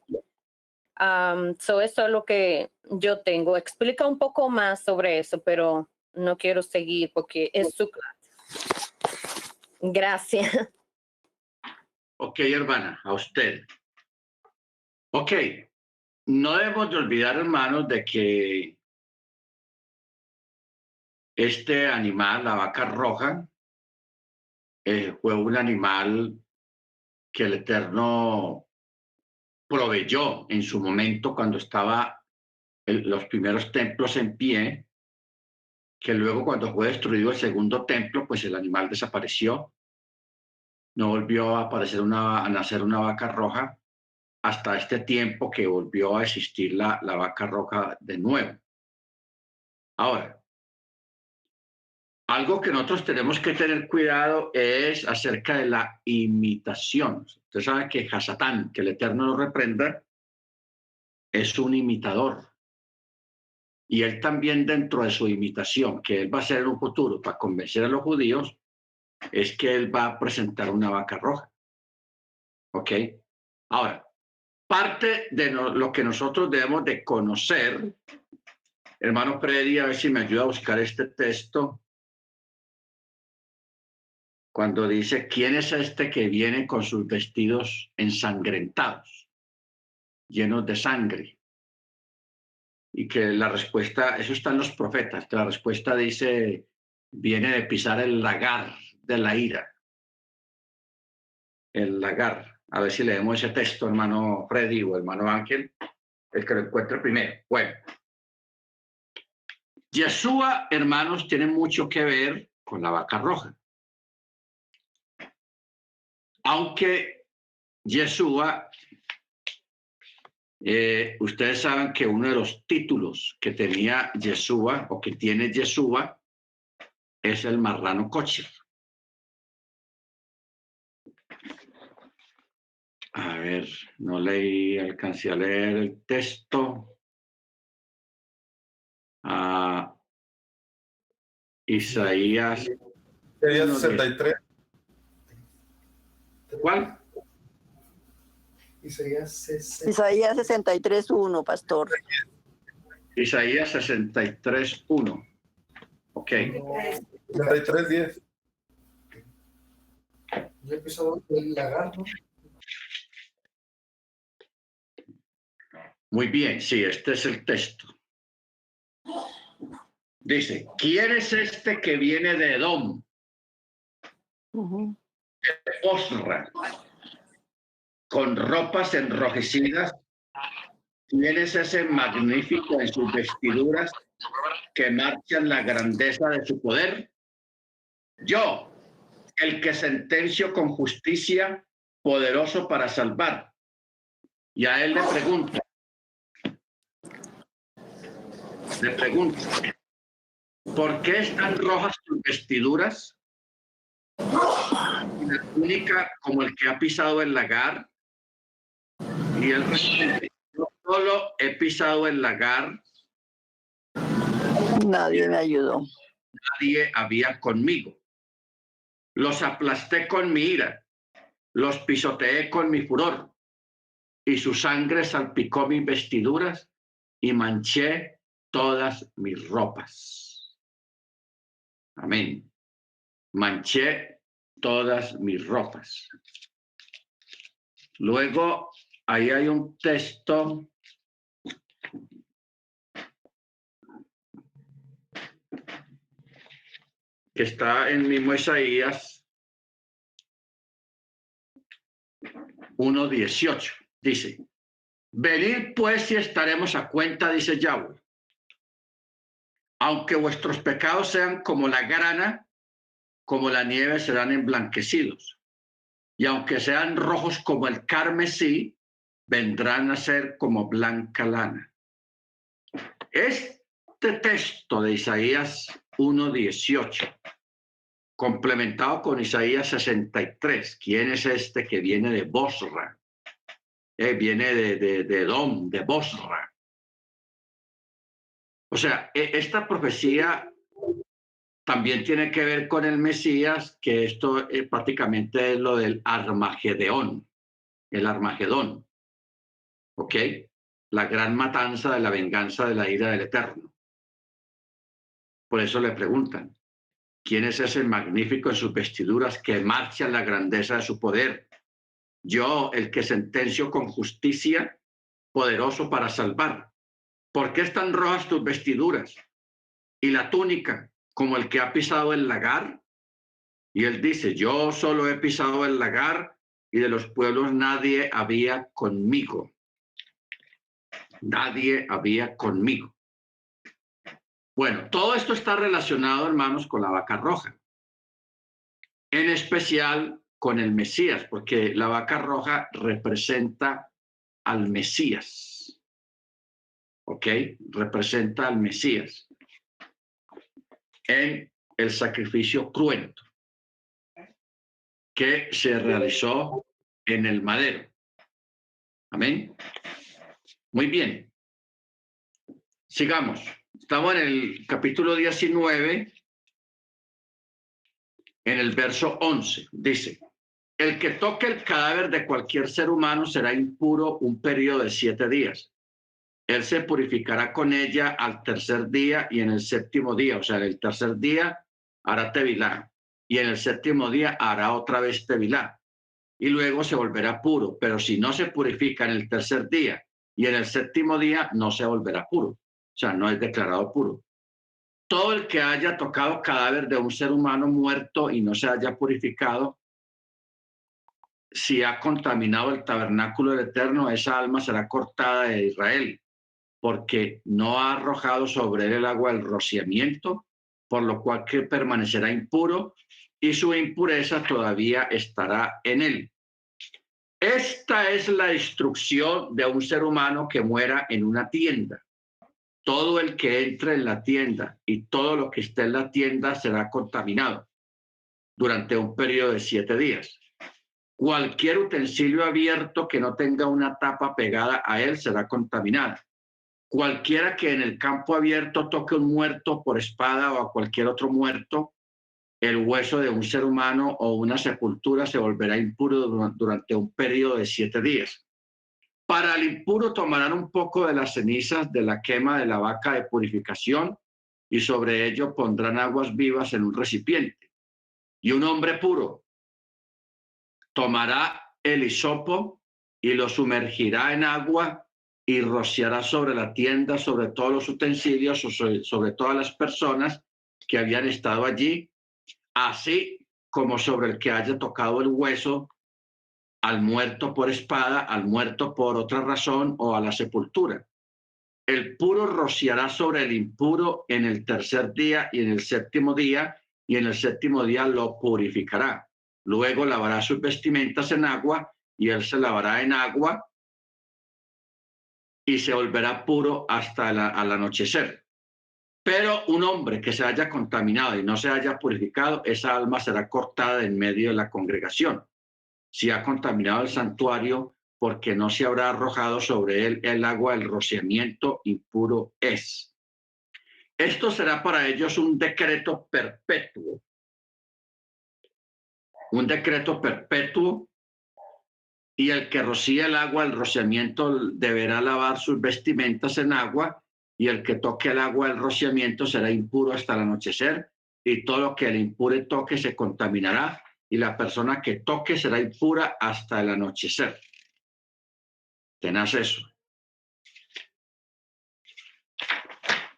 Eso es lo que yo tengo. Explica un poco más sobre eso, pero no quiero seguir porque es su clase. Gracias. Ok, hermana, a usted. Ok, no debemos de olvidar, hermanos, de que este animal, la vaca roja, fue un animal que el Eterno proveyó en su momento cuando estaba los primeros templos en pie, que luego cuando fue destruido el segundo templo, pues el animal desapareció. No volvió a aparecer a nacer una vaca roja hasta este tiempo que volvió a existir la vaca roja de nuevo. Ahora, algo que nosotros tenemos que tener cuidado es acerca de la imitación. Usted sabe que Hasatán, que el Eterno lo reprenda, es un imitador. Y él también, dentro de su imitación, que él va a hacer en un futuro para convencer a los judíos, es que él va a presentar una vaca roja. ¿Ok? Ahora, parte de lo que nosotros debemos de conocer, hermano Freddy, a ver si me ayuda a buscar este texto, cuando dice, ¿quién es este que viene con sus vestidos ensangrentados, llenos de sangre? Y que la respuesta, eso está en los profetas, que la respuesta dice, viene de pisar el lagar de la ira. El lagar. A ver si leemos ese texto, hermano Freddy o hermano Ángel, el que lo encuentre primero. Bueno. Yeshua, hermanos, tiene mucho que ver con la vaca roja. Aunque Yeshua, ustedes saben que uno de los títulos que tenía Yeshua o que tiene Yeshua es el marrano kosher. A ver, no leí, alcancé a leer el texto. Isaías. Sería 63. ¿Cuál? Isaías 63:1, pastor. Isaías 63:1. Ok. 63:10. Yo empezó el lagarto. Muy bien, sí, este es el texto. Dice, ¿quién es este que viene de Edom? De Bosra, con ropas enrojecidas. ¿Quién es ese magnífico en sus vestiduras que marchan la grandeza de su poder? Yo, el que sentencio con justicia, poderoso para salvar. Y a él le pregunto, ¿por qué están rojas tus vestiduras? Y la túnica como el que ha pisado el lagar. Y él responde, yo solo he pisado el lagar. Nadie me ayudó. Nadie había conmigo. Los aplasté con mi ira, los pisoteé con mi furor, y su sangre salpicó mis vestiduras y manché todas mis ropas. Amén. Manché todas mis ropas. Luego, ahí hay un texto que está en mismo Isaías 1:18. Dice, venid pues y estaremos a cuenta, dice Yahweh. Aunque vuestros pecados sean como la grana, como la nieve serán emblanquecidos. Y aunque sean rojos como el carmesí, vendrán a ser como blanca lana. Este texto de Isaías 1:18, complementado con Isaías 63, ¿quién es este que viene de Bosra? Viene de Edom, de Bosra. O sea, esta profecía también tiene que ver con el Mesías, que esto prácticamente es lo del Armagedón, el Armagedón, ¿ok? La gran matanza de la venganza de la ira del Eterno. Por eso le preguntan, ¿quién es ese magnífico en sus vestiduras que marcha en la grandeza de su poder? Yo, el que sentencio con justicia, poderoso para salvar. ¿Por qué están rojas tus vestiduras y la túnica como el que ha pisado el lagar? Y él dice, yo solo he pisado el lagar y de los pueblos nadie había conmigo. Nadie había conmigo. Bueno, todo esto está relacionado, hermanos, con la vaca roja. En especial con el Mesías, porque la vaca roja representa al Mesías. ¿Ok? Representa al Mesías en el sacrificio cruento que se realizó en el madero. Amén. Muy bien. Sigamos. Estamos en el capítulo 19, en el verso 11. Dice, el que toque el cadáver de cualquier ser humano será impuro un periodo de 7 días. Él se purificará con ella al tercer día y en el séptimo día. O sea, en el tercer día hará tevilá y en el séptimo día hará otra vez tevilá. Y luego se volverá puro. Pero si no se purifica en el tercer día y en el séptimo día, no se volverá puro. O sea, no es declarado puro. Todo el que haya tocado cadáver de un ser humano muerto y no se haya purificado, si ha contaminado el tabernáculo del Eterno, esa alma será cortada de Israel, porque no ha arrojado sobre él el agua del rociamiento, por lo cual que permanecerá impuro y su impureza todavía estará en él. Esta es la instrucción de un ser humano que muera en una tienda. Todo el que entre en la tienda y todo lo que esté en la tienda será contaminado durante un periodo de 7 días. Cualquier utensilio abierto que no tenga una tapa pegada a él será contaminado. Cualquiera que en el campo abierto toque un muerto por espada o a cualquier otro muerto, el hueso de un ser humano o una sepultura se volverá impuro durante un periodo de 7 días. Para el impuro tomarán un poco de las cenizas de la quema de la vaca de purificación y sobre ello pondrán aguas vivas en un recipiente. Y un hombre puro tomará el hisopo y lo sumergirá en agua y rociará sobre la tienda, sobre todos los utensilios, sobre todas las personas que habían estado allí, así como sobre el que haya tocado el hueso, al muerto por espada, al muerto por otra razón o a la sepultura. El puro rociará sobre el impuro en el tercer día y en el séptimo día, y en el séptimo día lo purificará. Luego lavará sus vestimentas en agua, y él se lavará en agua y se volverá puro hasta al anochecer. Pero un hombre que se haya contaminado y no se haya purificado, esa alma será cortada en medio de la congregación. Si ha contaminado el santuario, porque no se habrá arrojado sobre él el agua del rociamiento, impuro es. Esto será para ellos un decreto perpetuo. Un decreto perpetuo, y el que rocíe el agua del rociamiento deberá lavar sus vestimentas en agua, y el que toque el agua del rociamiento será impuro hasta el anochecer, y todo lo que el impure toque se contaminará, y la persona que toque será impura hasta el anochecer. Tenaz eso.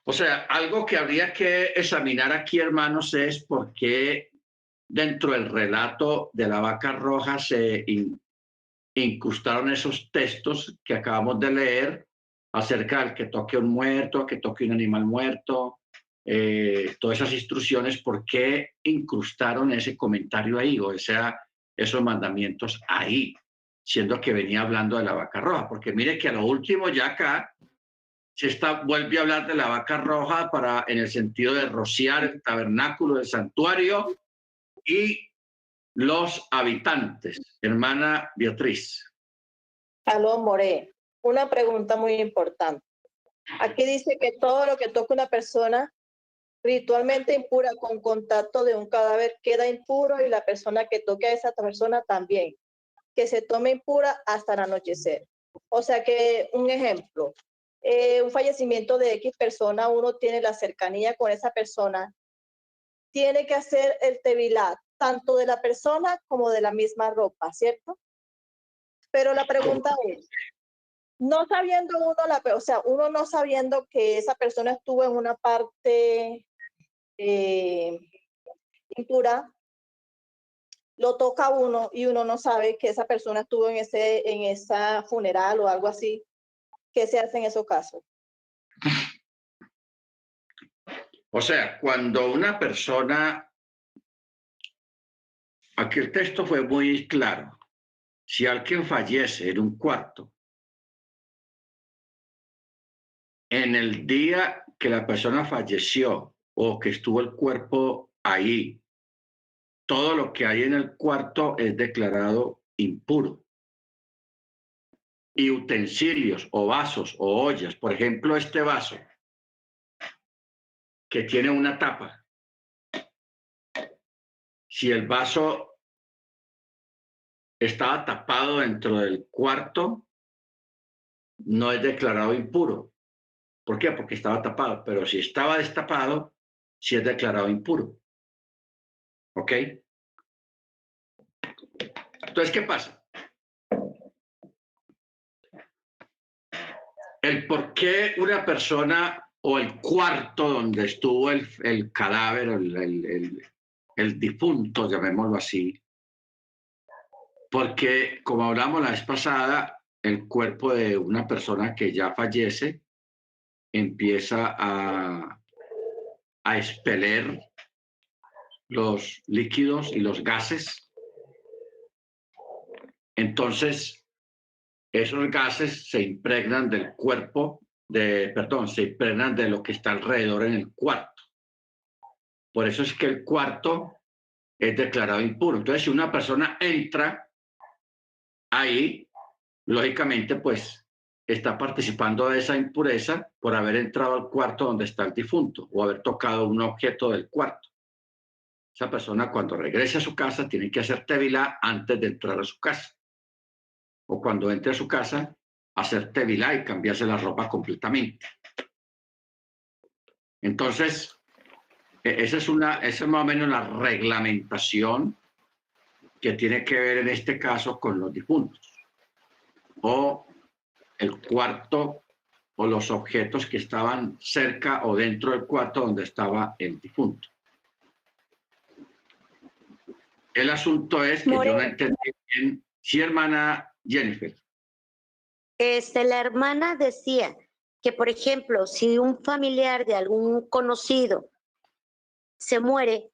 O sea, algo que habría que examinar aquí, hermanos, es por qué dentro del relato de la vaca roja se incrustaron esos textos que acabamos de leer acerca del que toque un muerto, que toque un animal muerto, todas esas instrucciones. ¿Por qué incrustaron ese comentario ahí o esos mandamientos ahí, siendo que venía hablando de la vaca roja? Porque mire que a lo último ya acá vuelve a hablar de la vaca roja en el sentido de rociar el tabernáculo, el santuario y los habitantes. Hermana Beatriz. Aló, More. Una pregunta muy importante. Aquí dice que todo lo que toca una persona ritualmente impura con contacto de un cadáver queda impuro y la persona que toque a esa persona también, que se tome impura hasta el anochecer. O sea que, un ejemplo, un fallecimiento de X persona, uno tiene la cercanía con esa persona, tiene que hacer el tevilá, tanto de la persona como de la misma ropa, ¿cierto? Pero la pregunta es, no sabiendo uno, o sea, uno no sabiendo que esa persona estuvo en una parte impura, lo toca uno y uno no sabe que esa persona estuvo en esa funeral o algo así. ¿Qué se hace en esos casos? O sea, cuando una persona, aquí el texto fue muy claro, si alguien fallece en un cuarto, en el día que la persona falleció o que estuvo el cuerpo ahí, todo lo que hay en el cuarto es declarado impuro. Y utensilios o vasos o ollas, por ejemplo, este vaso que tiene una tapa. Si el vaso estaba tapado dentro del cuarto, no es declarado impuro. ¿Por qué? Porque estaba tapado. Pero si estaba destapado, sí es declarado impuro. ¿Ok? Entonces, ¿qué pasa? El por qué una persona o el cuarto donde estuvo el cadáver, el difunto, llamémoslo así, porque como hablamos la vez pasada, el cuerpo de una persona que ya fallece empieza a expeler los líquidos y los gases. Entonces, esos gases se impregnan del cuerpo, se impregnan de lo que está alrededor en el cuarto. Por eso es que el cuarto es declarado impuro. Entonces, si una persona entra ahí, lógicamente, pues está participando de esa impureza por haber entrado al cuarto donde está el difunto o haber tocado un objeto del cuarto. Esa persona, cuando regrese a su casa, tiene que hacer tevilá antes de entrar a su casa. O cuando entre a su casa, hacer tevilá y cambiarse la ropa completamente. Entonces, esa es más o menos la reglamentación que tiene que ver en este caso con los difuntos. O el cuarto o los objetos que estaban cerca o dentro del cuarto donde estaba el difunto. El asunto es que yo no entendí bien. Sí, hermana Jennifer. La hermana decía que, por ejemplo, si un familiar de algún conocido se muere,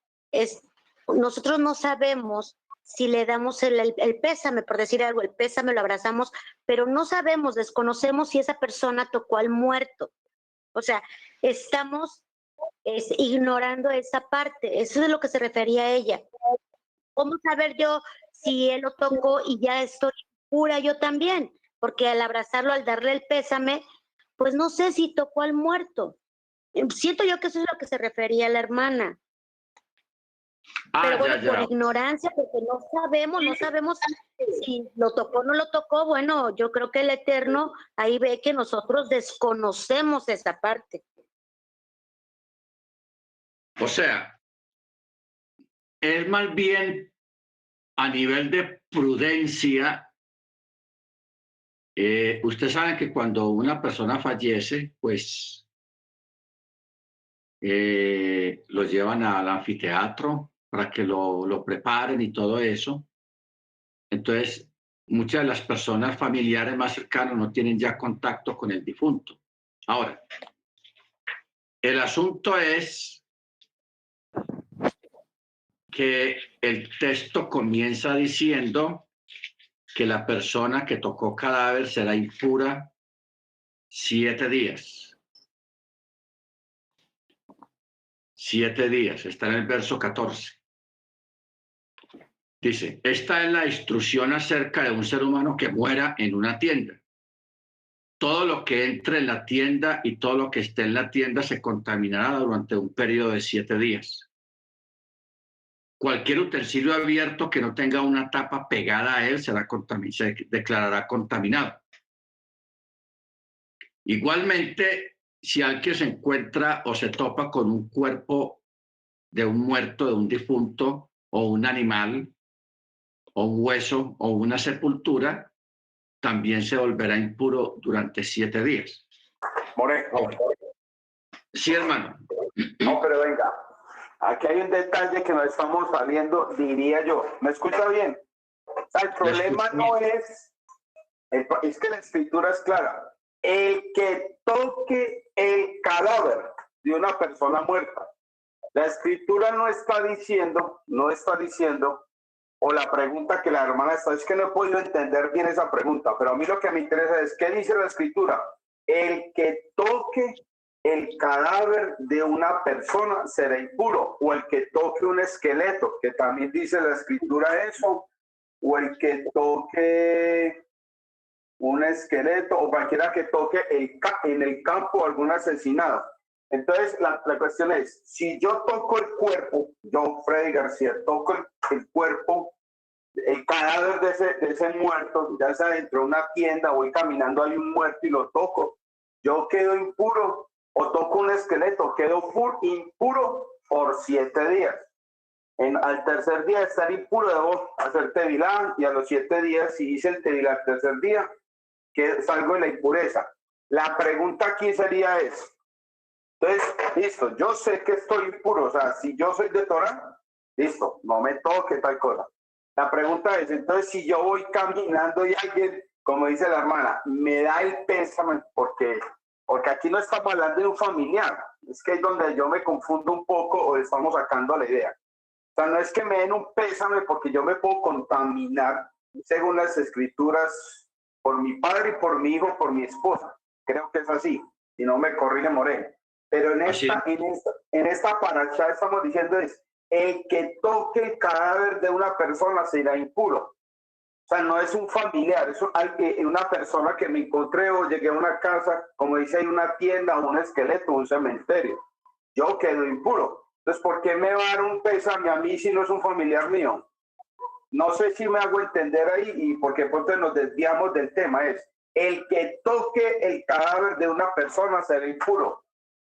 nosotros no sabemos si le damos el pésame, por decir algo, el pésame, lo abrazamos, pero no sabemos, desconocemos si esa persona tocó al muerto. O sea, estamos ignorando esa parte. Eso es a lo que se refería a ella. ¿Cómo saber yo si él lo tocó y ya estoy pura yo también? Porque al abrazarlo, al darle el pésame, pues no sé si tocó al muerto. Siento yo que eso es a lo que se refería la hermana. Pero bueno, por ignorancia, porque no sabemos si lo tocó o no lo tocó. Bueno, yo creo que el Eterno ahí ve que nosotros desconocemos esa parte. O sea, es más bien a nivel de prudencia. Usted sabe que cuando una persona fallece, pues lo llevan al anfiteatro para que lo preparen y todo eso. Entonces, muchas de las personas familiares más cercanas no tienen ya contacto con el difunto. Ahora, el asunto es que el texto comienza diciendo que la persona que tocó cadáver será impura 7 días. 7 días. Está en el verso 14. Dice, esta es la instrucción acerca de un ser humano que muera en una tienda. Todo lo que entre en la tienda y todo lo que esté en la tienda se contaminará durante un periodo de 7 días. Cualquier utensilio abierto que no tenga una tapa pegada a él se declarará contaminado. Igualmente, si alguien se encuentra o se topa con un cuerpo de un muerto, de un difunto, o un animal, o un hueso, o una sepultura, también se volverá impuro durante 7 días. More. Sí, hermano. No, pero venga. Aquí hay un detalle que no estamos saliendo, diría yo. ¿Me escucha bien? O sea, el problema no es que la escritura es clara. El que toque el cadáver de una persona muerta. La escritura no está diciendo, o la pregunta que la hermana está, es que no he podido entender bien esa pregunta, pero a mí lo que me interesa es, ¿qué dice la escritura? El que toque el cadáver de una persona será impuro, o el que toque un esqueleto, que también dice la escritura eso, o el que toque un esqueleto, o cualquiera que toque en el campo algún asesinado. Entonces, la cuestión es, si yo toco el cuerpo, yo, Freddy García, toco el cuerpo, el cadáver de ese muerto, ya sea dentro de una tienda, voy caminando, hay un muerto y lo toco, yo quedo impuro, o toco un esqueleto, quedo impuro por 7 días. Al tercer día de estar impuro, debo hacer tevilá, y a los 7 días, si hice el tevilá al tercer día, que salgo de la impureza. La pregunta aquí sería entonces, listo, yo sé que estoy impuro, o sea, si yo soy de Torah, listo, no me toque tal cosa. La pregunta es, entonces, si yo voy caminando y alguien, como dice la hermana, me da el pésame, porque aquí no estamos hablando de un familiar, es que es donde yo me confundo un poco o estamos sacando la idea. O sea, no es que me den un pésame porque yo me puedo contaminar, según las escrituras, por mi padre y por mi hijo, por mi esposa. Creo que es así, si no me corrige Moreno. Pero en esta parashá estamos diciendo el que toque el cadáver de una persona será impuro. O sea, no es un familiar, es una persona que me encontré o llegué a una casa, como dice, hay una tienda, un esqueleto, un cementerio. Yo quedo impuro. Entonces, ¿por qué me va a dar un pésame a mí si no es un familiar mío? No sé si me hago entender ahí y porque pronto nos desviamos del tema. Es el que toque el cadáver de una persona será impuro.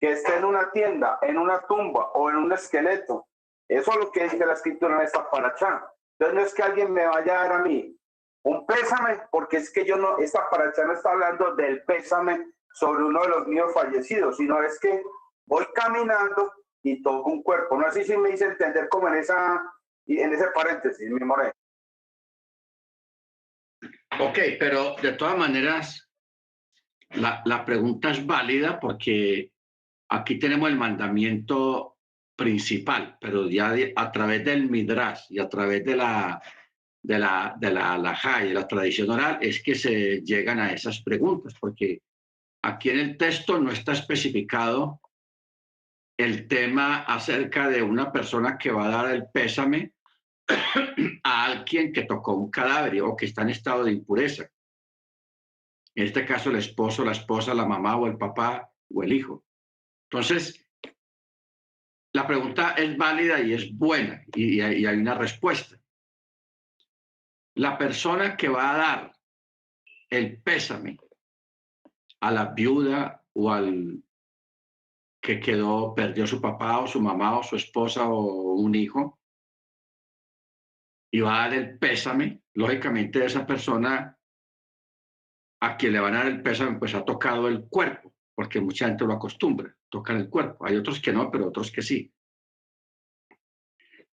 Que esté en una tienda, en una tumba o en un esqueleto. Eso es lo que dice la escritura en esta parashá. Entonces no es que alguien me vaya a dar a mí un pésame, porque es que esta parashá no está hablando del pésame sobre uno de los míos fallecidos, sino es que voy caminando y toco un cuerpo. No sé si me hice entender como en ese paréntesis, mi Moreno. Ok, pero de todas maneras, la pregunta es válida porque aquí tenemos el mandamiento principal, pero ya a través del Midrash y a través de la halajá y de la tradición oral es que se llegan a esas preguntas, porque aquí en el texto no está especificado el tema acerca de una persona que va a dar el pésame a alguien que tocó un cadáver o que está en estado de impureza. En este caso, el esposo, la esposa, la mamá o el papá o el hijo. Entonces, la pregunta es válida y es buena y hay una respuesta. La persona que va a dar el pésame a la viuda o al que perdió su papá o su mamá o su esposa o un hijo y va a dar el pésame, lógicamente esa persona a quien le van a dar el pésame pues ha tocado el cuerpo, porque mucha gente lo acostumbra, tocar el cuerpo. Hay otros que no, pero otros que sí.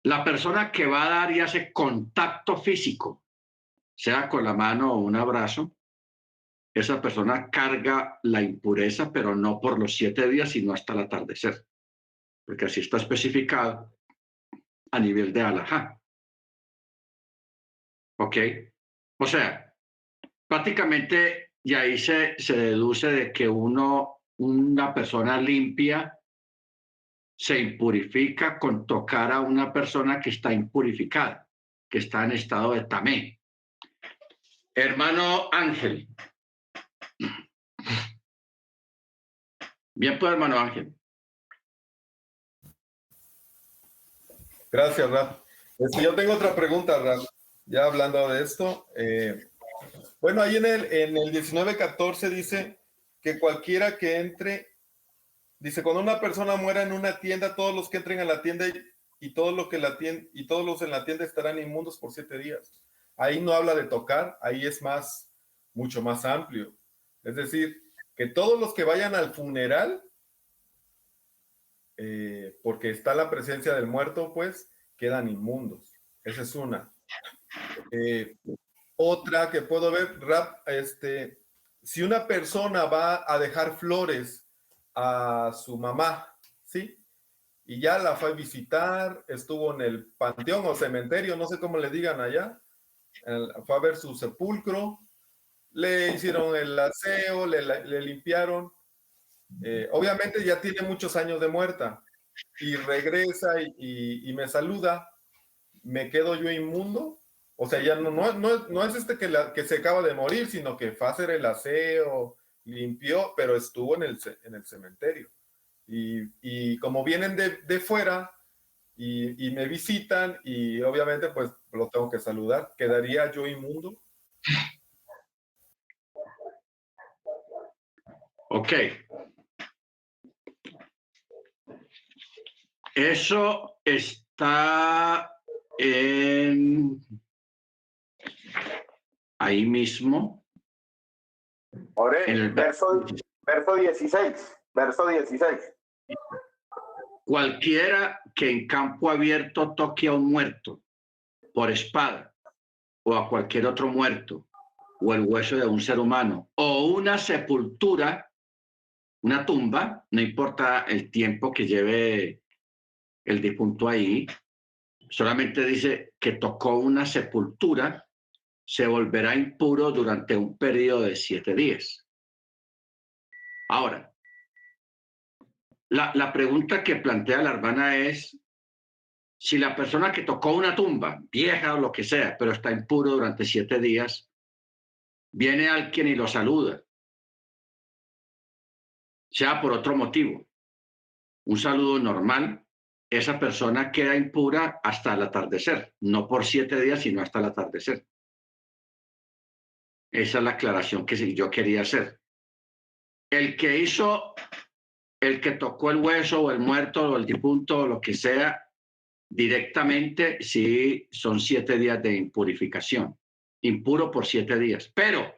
La persona que va a dar y hace contacto físico, sea con la mano o un abrazo, esa persona carga la impureza, pero no por los 7 días, sino hasta el atardecer, porque así está especificado a nivel de halajá. ¿Ok? O sea, prácticamente y ahí se deduce de que una persona limpia se impurifica con tocar a una persona que está impurificada, que está en estado de tamé. Hermano Ángel. Bien, pues, hermano Ángel. Gracias, Raf. Yo tengo otra pregunta, Raf. Ya hablando de esto. Bueno, ahí en el 19:14 dice que cualquiera que entre, dice, cuando una persona muera en una tienda, todos los que entren a la tienda y todos los en la tienda estarán inmundos por 7 días. Ahí no habla de tocar, ahí es mucho más amplio. Es decir, que todos los que vayan al funeral, porque está la presencia del muerto, pues quedan inmundos. Esa es una. Otra que puedo ver, Rap, si una persona va a dejar flores a su mamá, ¿sí? Y ya la fue a visitar, estuvo en el panteón o cementerio, no sé cómo le digan allá, fue a ver su sepulcro, le hicieron el aseo, le limpiaron. Obviamente ya tiene muchos años de muerta y regresa y me saluda, ¿me quedo yo inmundo? O sea, ya no es que se acaba de morir, sino que fue a hacer el aseo, limpió, pero estuvo en el cementerio. Y como vienen de fuera y me visitan, y obviamente pues lo tengo que saludar, ¿quedaría yo inmundo? Ok. Eso está ahí mismo. More, En el verso 16. Verso 16. Cualquiera que en campo abierto toque a un muerto por espada o a cualquier otro muerto o el hueso de un ser humano o una sepultura, una tumba, no importa el tiempo que lleve el difunto ahí, solamente dice que tocó una sepultura, se volverá impuro durante un periodo de 7 días. Ahora, la pregunta que plantea la hermana es, si la persona que tocó una tumba, vieja o lo que sea, pero está impuro durante 7 días, viene alguien y lo saluda, sea por otro motivo, un saludo normal, esa persona queda impura hasta el atardecer, no por 7 días, sino hasta el atardecer. Esa es la aclaración que yo quería hacer. El que tocó el hueso o el muerto o el difunto o lo que sea, directamente sí son 7 días de impurificación, impuro por 7 días. Pero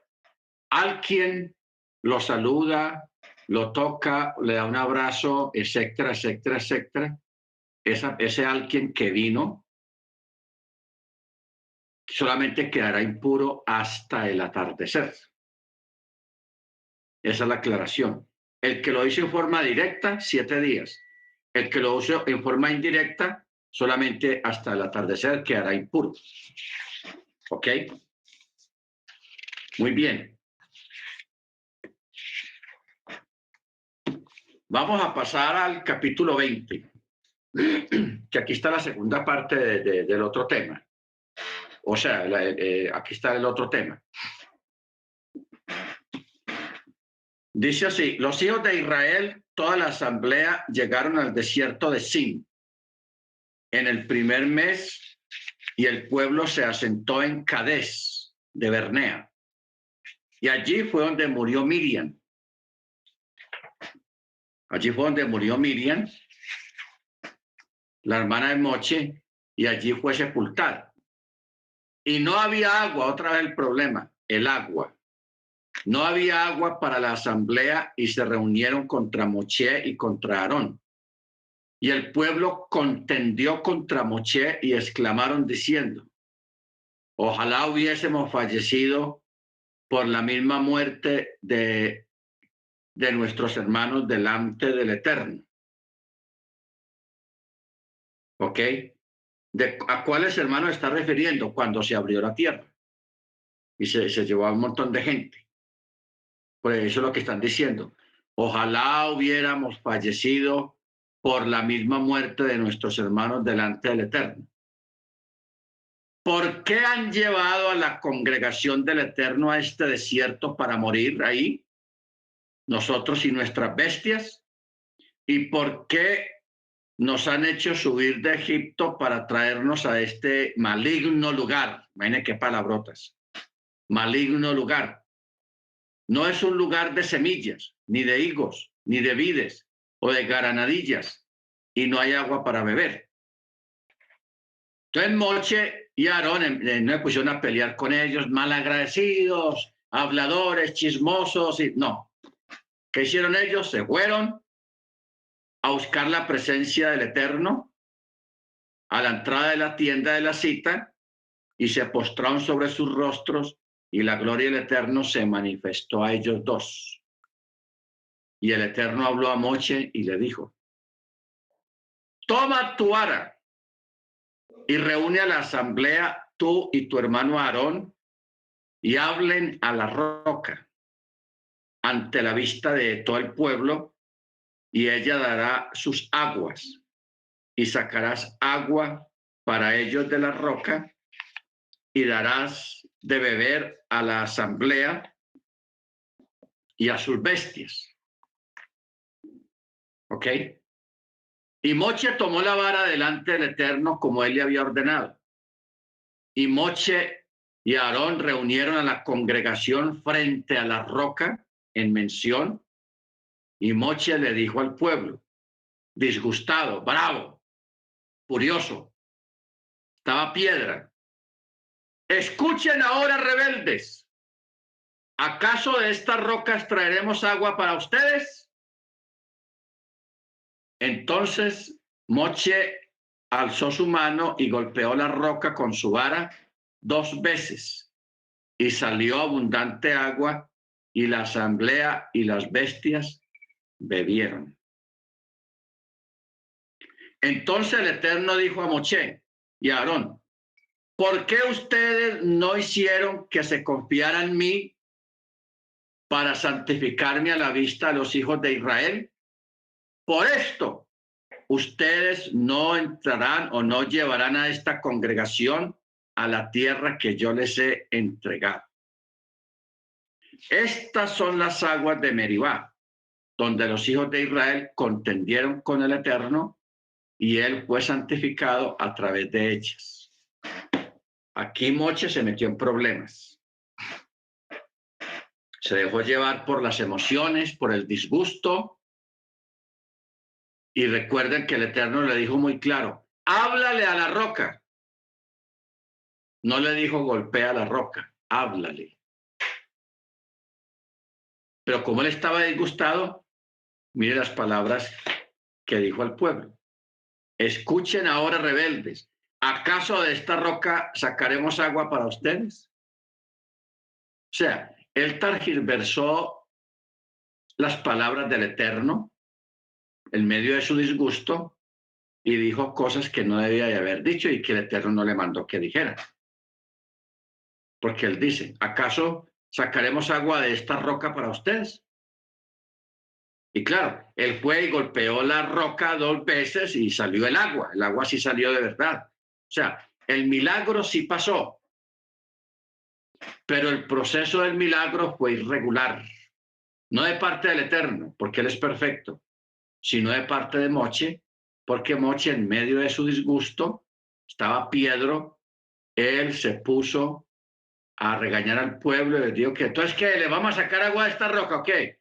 alguien lo saluda, lo toca, le da un abrazo, etcétera, etcétera, etcétera. Ese alguien que vino solamente quedará impuro hasta el atardecer. Esa es la aclaración. El que lo hizo en forma directa, 7 días. El que lo hizo en forma indirecta, solamente hasta el atardecer quedará impuro. ¿Ok? Muy bien. Vamos a pasar al capítulo 20, que aquí está la segunda parte del otro tema. O sea, aquí está el otro tema. Dice así, los hijos de Israel, toda la asamblea, llegaron al desierto de Sin en el primer mes y el pueblo se asentó en Cades de Bernea. Y allí fue donde murió Miriam. Allí fue donde murió Miriam, la hermana de Moche, y allí fue sepultada. Y no había agua, otra vez el problema, el agua. No había agua para la asamblea y se reunieron contra Moche y contra Aarón. Y el pueblo contendió contra Moche y exclamaron diciendo, ojalá hubiésemos fallecido por la misma muerte de nuestros hermanos delante del Eterno. ¿Ok? ¿A cuáles hermanos está refiriendo? Cuando se abrió la tierra y se llevó a un montón de gente. Pues eso es lo que están diciendo. Ojalá hubiéramos fallecido por la misma muerte de nuestros hermanos delante del Eterno. ¿Por qué han llevado a la congregación del Eterno a este desierto para morir ahí, nosotros y nuestras bestias? ¿Y por qué nos han hecho subir de Egipto para traernos a este maligno lugar? Imagínense qué palabrotas. Maligno lugar. No es un lugar de semillas, ni de higos, ni de vides o de granadillas, y no hay agua para beber. Entonces Moche y Aarón no se pusieron a pelear con ellos, malagradecidos, habladores, chismosos, y no. ¿Qué hicieron ellos? Se fueron a buscar la presencia del Eterno a la entrada de la tienda de la cita y se postraron sobre sus rostros, y la gloria del Eterno se manifestó a ellos dos. Y el Eterno habló a Moche y le dijo: toma tu vara y reúne a la asamblea, tú y tu hermano Aarón, y hablen a la roca ante la vista de todo el pueblo, y ella dará sus aguas, y sacarás agua para ellos de la roca, y darás de beber a la asamblea y a sus bestias. ¿Ok? Y Moche tomó la vara delante del Eterno como él le había ordenado. Y Moche y Aarón reunieron a la congregación frente a la roca en mención, y Moche le dijo al pueblo, disgustado, bravo, furioso, estaba piedra: escuchen ahora, rebeldes, ¿acaso de estas rocas traeremos agua para ustedes? Entonces Moche alzó su mano y golpeó la roca con su vara 2 veces, y salió abundante agua, y la asamblea y las bestias bebieron. Entonces el Eterno dijo a Moche y a Aarón: ¿por qué ustedes no hicieron que se confiara en mí para santificarme a la vista de los hijos de Israel? Por esto ustedes no entrarán o no llevarán a esta congregación a la tierra que yo les he entregado. Estas son las aguas de Meribá, donde los hijos de Israel contendieron con el Eterno, y él fue santificado a través de ellas. Aquí Moche se metió en problemas. Se dejó llevar por las emociones, por el disgusto. Y recuerden que el Eterno le dijo muy claro: háblale a la roca. No le dijo golpea la roca, háblale. Pero como él estaba disgustado, mire las palabras que dijo al pueblo: escuchen ahora, rebeldes, ¿acaso de esta roca sacaremos agua para ustedes? O sea, él tergiversó las palabras del Eterno en medio de su disgusto y dijo cosas que no debía de haber dicho y que el Eterno no le mandó que dijera. Porque él dice: ¿acaso sacaremos agua de esta roca para ustedes? Y claro, él fue y golpeó la roca 2 veces y salió el agua. El agua sí salió de verdad. O sea, el milagro sí pasó, pero el proceso del milagro fue irregular. No de parte del Eterno, porque él es perfecto, sino de parte de Moche, porque Moche, en medio de su disgusto, estaba piedro. Él se puso a regañar al pueblo y les dijo que entonces, ¿qué? ¿Le vamos a sacar agua de esta roca o qué?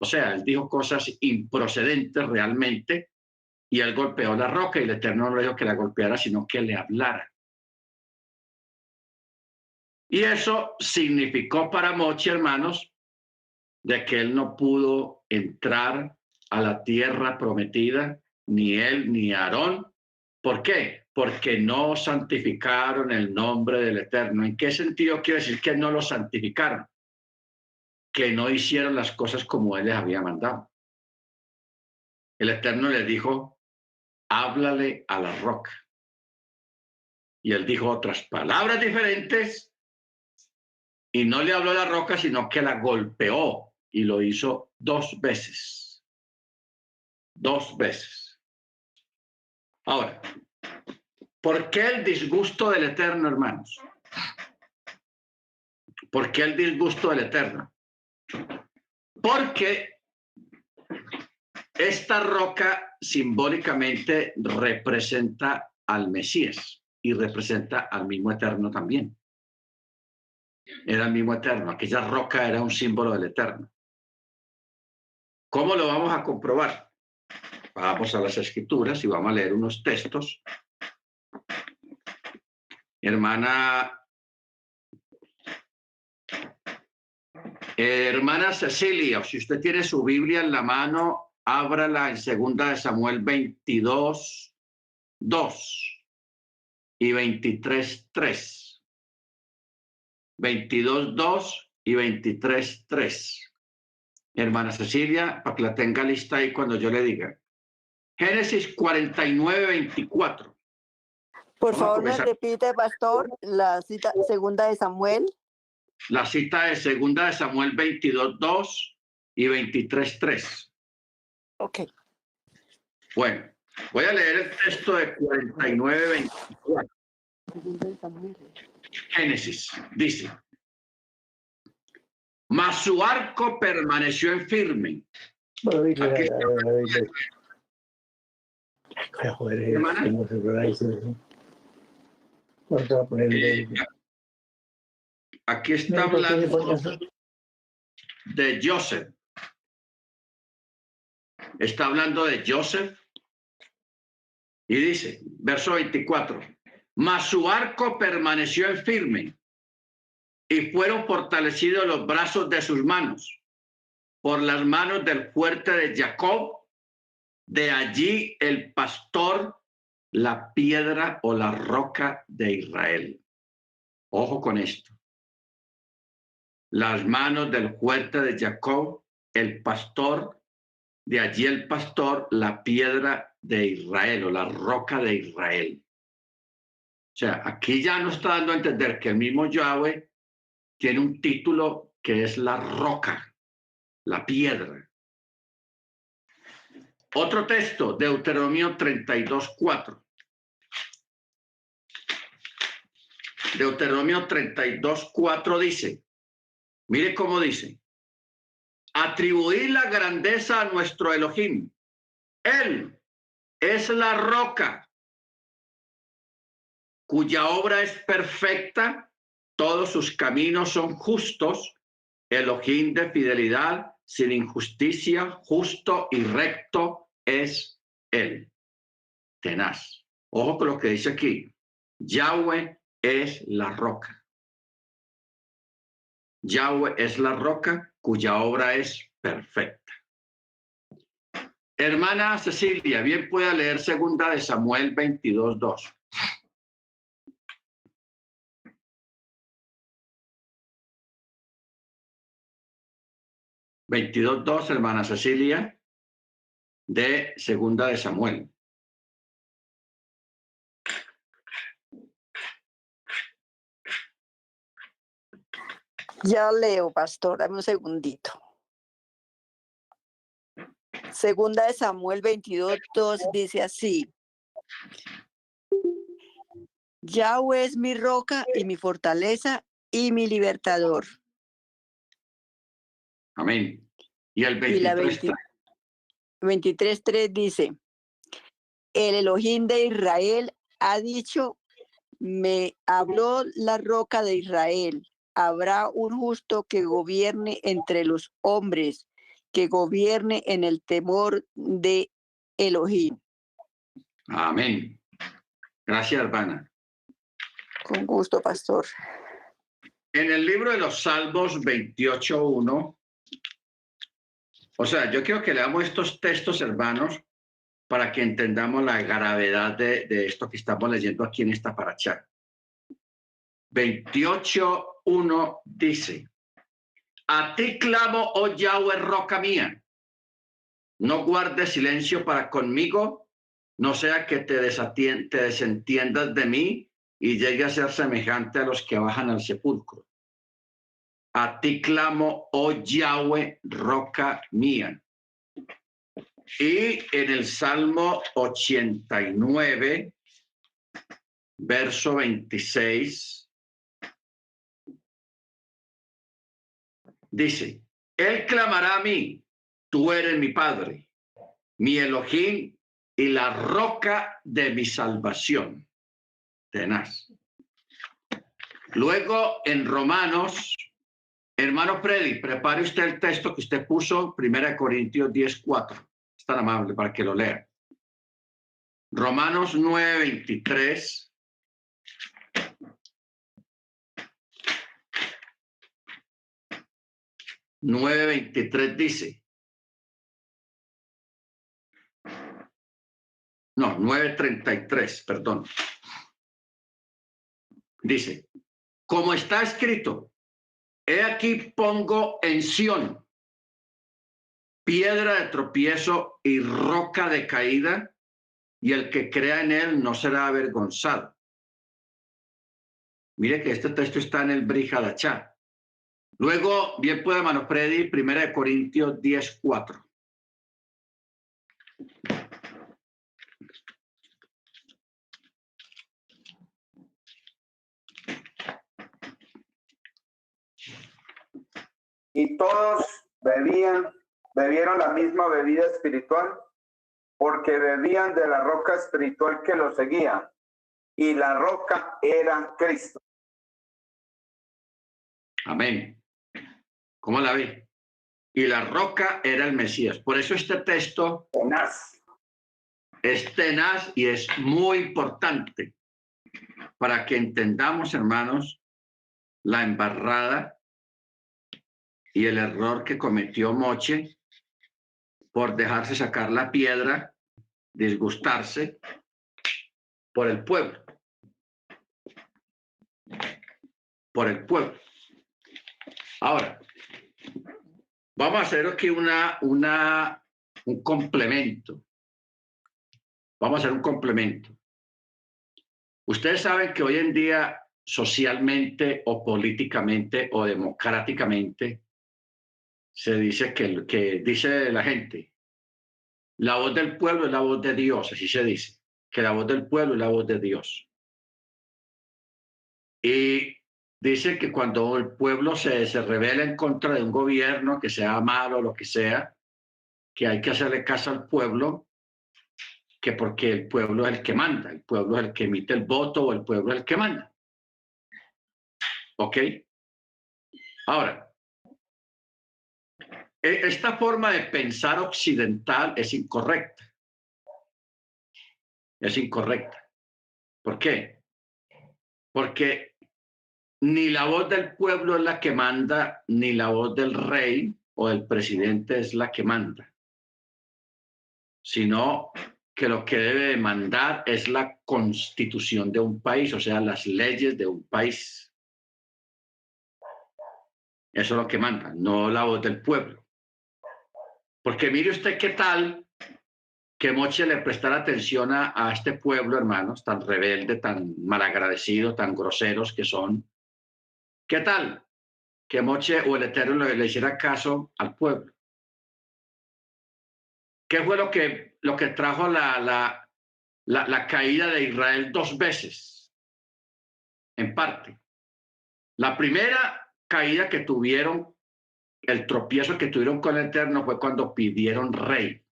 O sea, él dijo cosas improcedentes realmente, y él golpeó la roca, y el Eterno no le dijo que la golpeara, sino que le hablara. Y eso significó para Moche, hermanos, de que él no pudo entrar a la tierra prometida, ni él ni Aarón. ¿Por qué? Porque no santificaron el nombre del Eterno. ¿En qué sentido quiere decir que no lo santificaron? Que no hicieron las cosas como él les había mandado. El Eterno les dijo: háblale a la roca. Y él dijo otras palabras diferentes, y no le habló a la roca, sino que la golpeó, y lo hizo 2 veces. 2 veces. Ahora, ¿por qué el disgusto del Eterno, hermanos? ¿Por qué el disgusto del Eterno? Porque esta roca simbólicamente representa al Mesías y representa al mismo Eterno también. Era el mismo Eterno. Aquella roca era un símbolo del Eterno. ¿Cómo lo vamos a comprobar? Vamos a las Escrituras y vamos a leer unos textos. Hermana Cecilia, si usted tiene su Biblia en la mano, ábrala en 2 Samuel 22, 2 y 23, 3. 22, 2 y 23, 3. Hermana Cecilia, para que la tenga lista ahí cuando yo le diga. Génesis 49, 24. Por favor, me repite, pastor, la cita 2 Samuel. La cita de 2 Samuel 22, 2 y 23, 3. Ok. Bueno, voy a leer el texto de 49, 24. Génesis, dice: mas su arco permaneció en firme. Aquí aquí está hablando de Joseph. Está hablando de Joseph y dice, verso 24, mas su arco permaneció en firme y fueron fortalecidos los brazos de sus manos por las manos del fuerte de Jacob. De allí el pastor, la piedra o la roca de Israel. Ojo con esto. Las manos del fuerte de Jacob, el pastor, de allí el pastor, la piedra de Israel o la roca de Israel. O sea, aquí ya nos está dando a entender que el mismo Yahweh tiene un título que es la roca, la piedra. Otro texto, Deuteronomio 32, 4. Deuteronomio 32, 4 dice, mire cómo dice, atribuir la grandeza a nuestro Elohim. Él es la roca cuya obra es perfecta, todos sus caminos son justos, Elohim de fidelidad, sin injusticia, justo y recto es él. Tenaz. Ojo con lo que dice aquí. Yahweh es la roca. Yahweh es la roca cuya obra es perfecta. Hermana Cecilia, bien pueda leer 2 Samuel 22, 2. Hermana Cecilia, de 2 Samuel. Ya leo, pastor, dame un segundito. 2 Samuel 22, 2 dice así. Yahweh es mi roca y mi fortaleza y mi libertador. Amén. Y el 23, 3 dice, el Elohim de Israel ha dicho, me habló la roca de Israel. Habrá un justo que gobierne entre los hombres, que gobierne en el temor de Elohim. Amén. Gracias, hermana. Con gusto, pastor. En el libro de los Salmos 28:1, o sea, yo quiero que leamos estos textos, hermanos, para que entendamos la gravedad de esto que estamos leyendo aquí en esta paracha. 28:1 dice, a ti clamo, oh Yahweh, roca mía, no guardes silencio para conmigo, no sea que te desentiendas de mí y llegue a ser semejante a los que bajan al sepulcro. A ti clamo, oh Yahweh, roca mía. Y en el Salmo 89, verso 26, dice, Él clamará a mí, tú eres mi Padre, mi Elohim y la roca de mi salvación. Tenaz. Luego en Romanos, hermano Freddy, prepare usted el texto que usted puso, 1 Corintios 10:4. Es tan amable para que lo lea. Romanos 9:23. Dice, no, 9:33, perdón. Dice, como está escrito, he aquí pongo en Sión piedra de tropiezo y roca de caída, y el que crea en él no será avergonzado. Mire que este texto está en el Brit Hadashah. Luego, bien puede, hermano Freddy, 1 Corintios 10:4. Y todos bebieron la misma bebida espiritual, porque bebían de la roca espiritual que los seguía, y la roca era Cristo. Amén. ¿Cómo la ve? Y la roca era el Mesías. Por eso este texto es tenaz y es muy importante para que entendamos, hermanos, la embarrada y el error que cometió Moche por dejarse sacar la piedra, disgustarse por el pueblo. Por el pueblo. Ahora, vamos a hacer aquí un complemento. Vamos a hacer un complemento. Ustedes saben que hoy en día, socialmente o políticamente o democráticamente, se dice que dice la gente, la voz del pueblo es la voz de Dios, así se dice, que la voz del pueblo es la voz de Dios. Y dice que cuando el pueblo se revela en contra de un gobierno, que sea malo o lo que sea, que hay que hacerle caso al pueblo, que porque el pueblo es el que manda, el pueblo es el que emite el voto o el pueblo es el que manda. ¿Ok? Ahora, esta forma de pensar occidental es incorrecta. Es incorrecta. ¿Por qué? Porque ni la voz del pueblo es la que manda, ni la voz del rey o del presidente es la que manda, sino que lo que debe de mandar es la constitución de un país, o sea, las leyes de un país. Eso es lo que manda, no la voz del pueblo. Porque mire usted qué tal que Moche le prestara atención a este pueblo, hermanos, tan rebelde, tan malagradecido, tan groseros que son. ¿Qué tal que Moche o el Eterno le hiciera caso al pueblo? ¿Qué fue lo que trajo la caída de Israel 2 veces? En parte. La primera caída que tuvieron, el tropiezo que tuvieron con el Eterno fue cuando pidieron rey.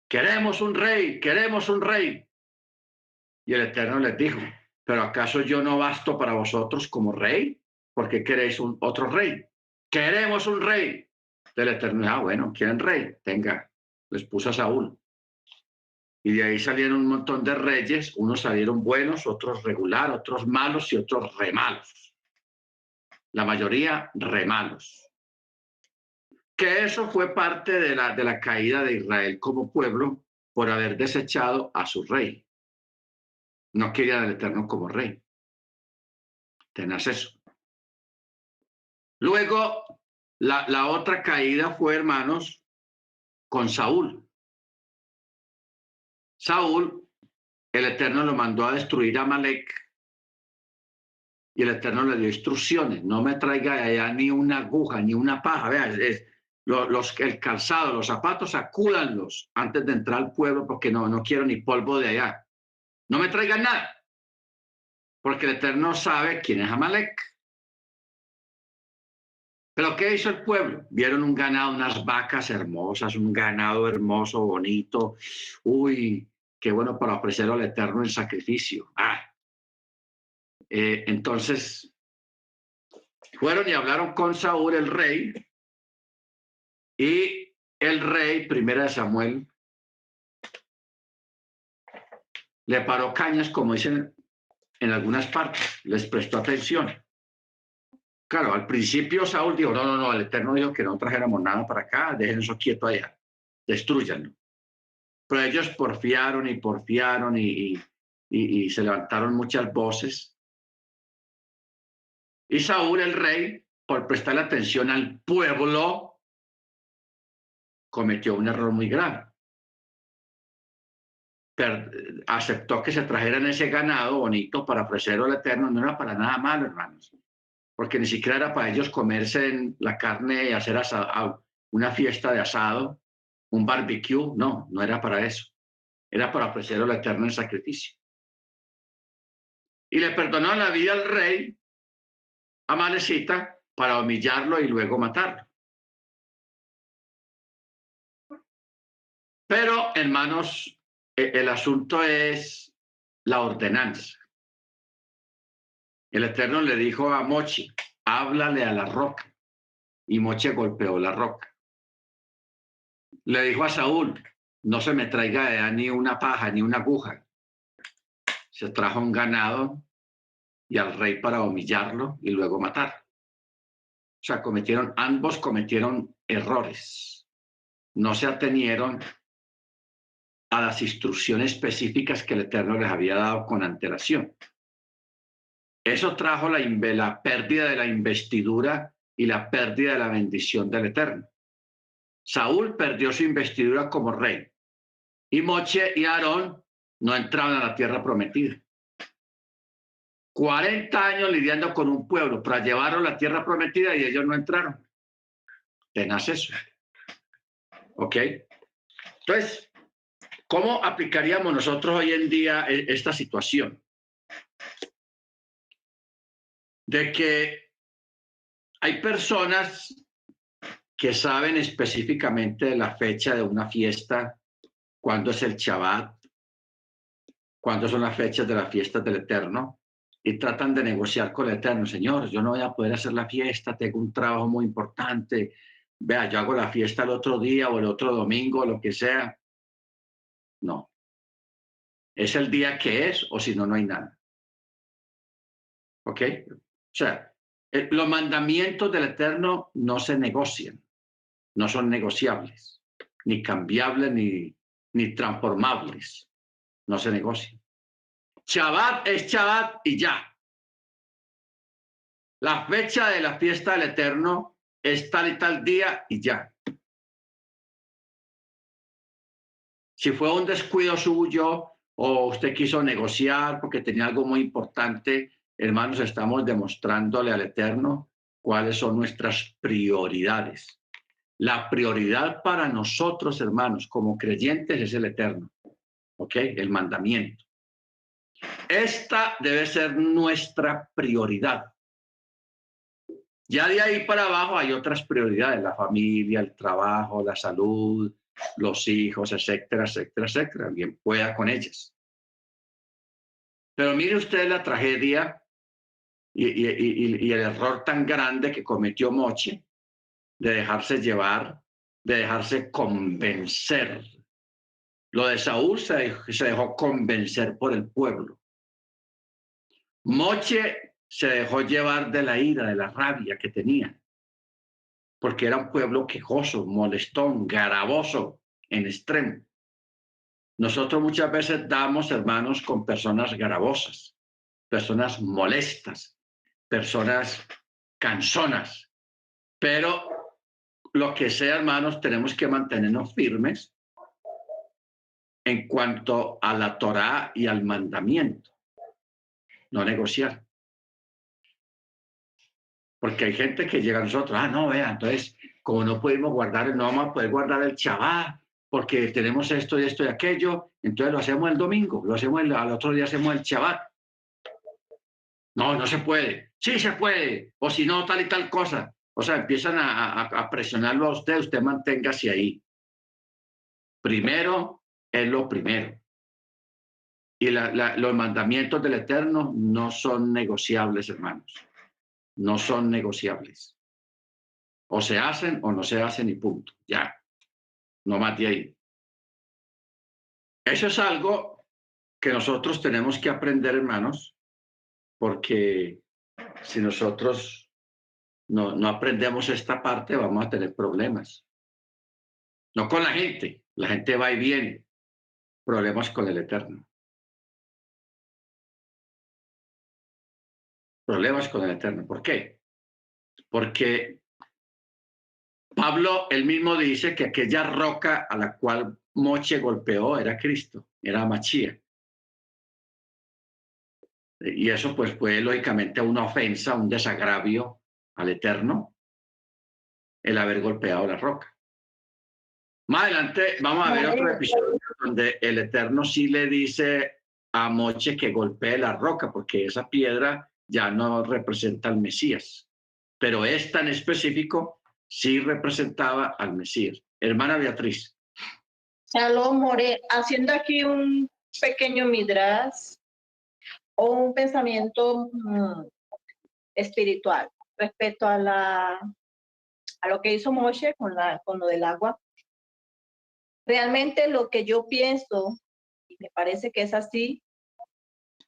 Queremos un rey, queremos un rey. Y el Eterno les dijo, ¿pero acaso yo no basto para vosotros como rey? ¿Por qué queréis otro rey? Queremos un rey. El Eterno, bueno, quieren rey, tenga. Les puso a Saúl. Y de ahí salieron un montón de reyes, unos salieron buenos, otros regular, otros malos y otros re malos. La mayoría re malos. Que eso fue parte de la caída de Israel como pueblo por haber desechado a su rey. No quería al Eterno como rey. Tenaz eso. Luego, la otra caída fue, hermanos, con Saúl. Saúl, el Eterno lo mandó a destruir a Amalek y el Eterno le dio instrucciones. No me traiga allá ni una aguja, ni una paja. Vea, el calzado, los zapatos, sacúdanlos antes de entrar al pueblo porque no quiero ni polvo de allá. No me traigan nada, porque el Eterno sabe quién es Amalek. Pero ¿qué hizo el pueblo? Vieron un ganado, unas vacas hermosas, un ganado hermoso, bonito. Uy, qué bueno para ofrecer al Eterno en sacrificio. Entonces, fueron y hablaron con Saúl, el rey, y el rey, 1 Samuel, le paró cañas, como dicen en algunas partes, les prestó atención. Claro, al principio Saúl dijo, no, el Eterno dijo que no trajéramos nada para acá, dejen eso quieto allá, destruyanlo. Pero ellos porfiaron y se levantaron muchas voces. Y Saúl, el rey, por prestarle atención al pueblo, cometió un error muy grave. Aceptó que se trajeran ese ganado bonito para ofrecerlo al Eterno, no era para nada malo, hermanos, porque ni siquiera era para ellos comerse la carne y hacer una fiesta de asado, un barbecue, no era para eso, era para ofrecerlo al Eterno en sacrificio. Y le perdonó la vida al rey amalecita para humillarlo y luego matarlo. Pero, hermanos, el asunto es la ordenanza. El Eterno le dijo a Moche, háblale a la roca. Y Moche golpeó la roca. Le dijo a Saúl, no se me traiga ni una paja ni una aguja. Se trajo un ganado y al rey para humillarlo y luego matarlo. O sea, ambos cometieron errores. No se atenieron a las instrucciones específicas que el Eterno les había dado con antelación. Eso trajo la pérdida de la investidura y la pérdida de la bendición del Eterno. Saúl perdió su investidura como rey y Moche y Aarón no entraban a la tierra prometida. 40 años lidiando con un pueblo para llevarlo a la tierra prometida y ellos no entraron. Tenaz eso. ¿Ok? Entonces, ¿cómo aplicaríamos nosotros hoy en día esta situación? De que hay personas que saben específicamente la fecha de una fiesta, cuándo es el Shabbat, cuándo son las fechas de las fiestas del Eterno, y tratan de negociar con el Eterno. Señor, yo no voy a poder hacer la fiesta, tengo un trabajo muy importante, vea, yo hago la fiesta el otro día o el otro domingo, lo que sea. No. Es el día que es, o si no, no hay nada. ¿Ok? O sea, los mandamientos del Eterno no se negocian, no son negociables, ni cambiables, ni transformables, no se negocian. Shabbat es Shabbat y ya. La fecha de la fiesta del Eterno es tal y tal día y ya. Si fue un descuido suyo o usted quiso negociar porque tenía algo muy importante, hermanos, estamos demostrándole al Eterno cuáles son nuestras prioridades. La prioridad para nosotros, hermanos, como creyentes es el Eterno, ¿ok? El mandamiento. Esta debe ser nuestra prioridad. Ya de ahí para abajo hay otras prioridades, la familia, el trabajo, la salud, los hijos, etcétera, etcétera, etcétera. Bien pueda con ellas. Pero mire usted la tragedia y el error tan grande que cometió Moche de dejarse llevar, de dejarse convencer. Lo de Saúl se dejó convencer por el pueblo. Moche se dejó llevar de la ira, de la rabia que tenía, porque era un pueblo quejoso, molestón, garaboso en extremo. Nosotros muchas veces damos, hermanos, con personas garabosas, personas molestas, personas cansonas, pero lo que sea, hermanos, tenemos que mantenernos firmes en cuanto a la Torá y al mandamiento, no negociar. Porque hay gente que llega a nosotros, no, vea, entonces como no pudimos guardar, no vamos a poder guardar el Shabbat, porque tenemos esto y esto y aquello, entonces lo hacemos el domingo, lo hacemos al otro día hacemos el Shabbat. No, no se puede. Sí se puede. O si no, tal y tal cosa. O sea, empiezan a presionarlo a usted, usted manténgase ahí. Primero es lo primero. Y los mandamientos del Eterno no son negociables, hermanos. No son negociables. O se hacen o no se hacen y punto. Ya. No más de ahí. Eso es algo que nosotros tenemos que aprender, hermanos, porque si nosotros no aprendemos esta parte, vamos a tener problemas. No con la gente va y viene, problemas con el Eterno. Problemas con el Eterno. ¿Por qué? Porque Pablo él mismo dice que aquella roca a la cual Moche golpeó era Cristo, era Machía. Y eso pues fue lógicamente una ofensa, un desagravio al Eterno, el haber golpeado la roca. Más adelante vamos a ver otro episodio donde el Eterno sí le dice a Moche que golpee la roca, porque esa piedra ya no representa al Mesías. Pero esta en específico sí representaba al Mesías. Hermana Beatriz. Shalom, More, haciendo aquí un pequeño midrash o un pensamiento espiritual respecto a lo que hizo Moshe con lo del agua. Realmente lo que yo pienso, y me parece que es así,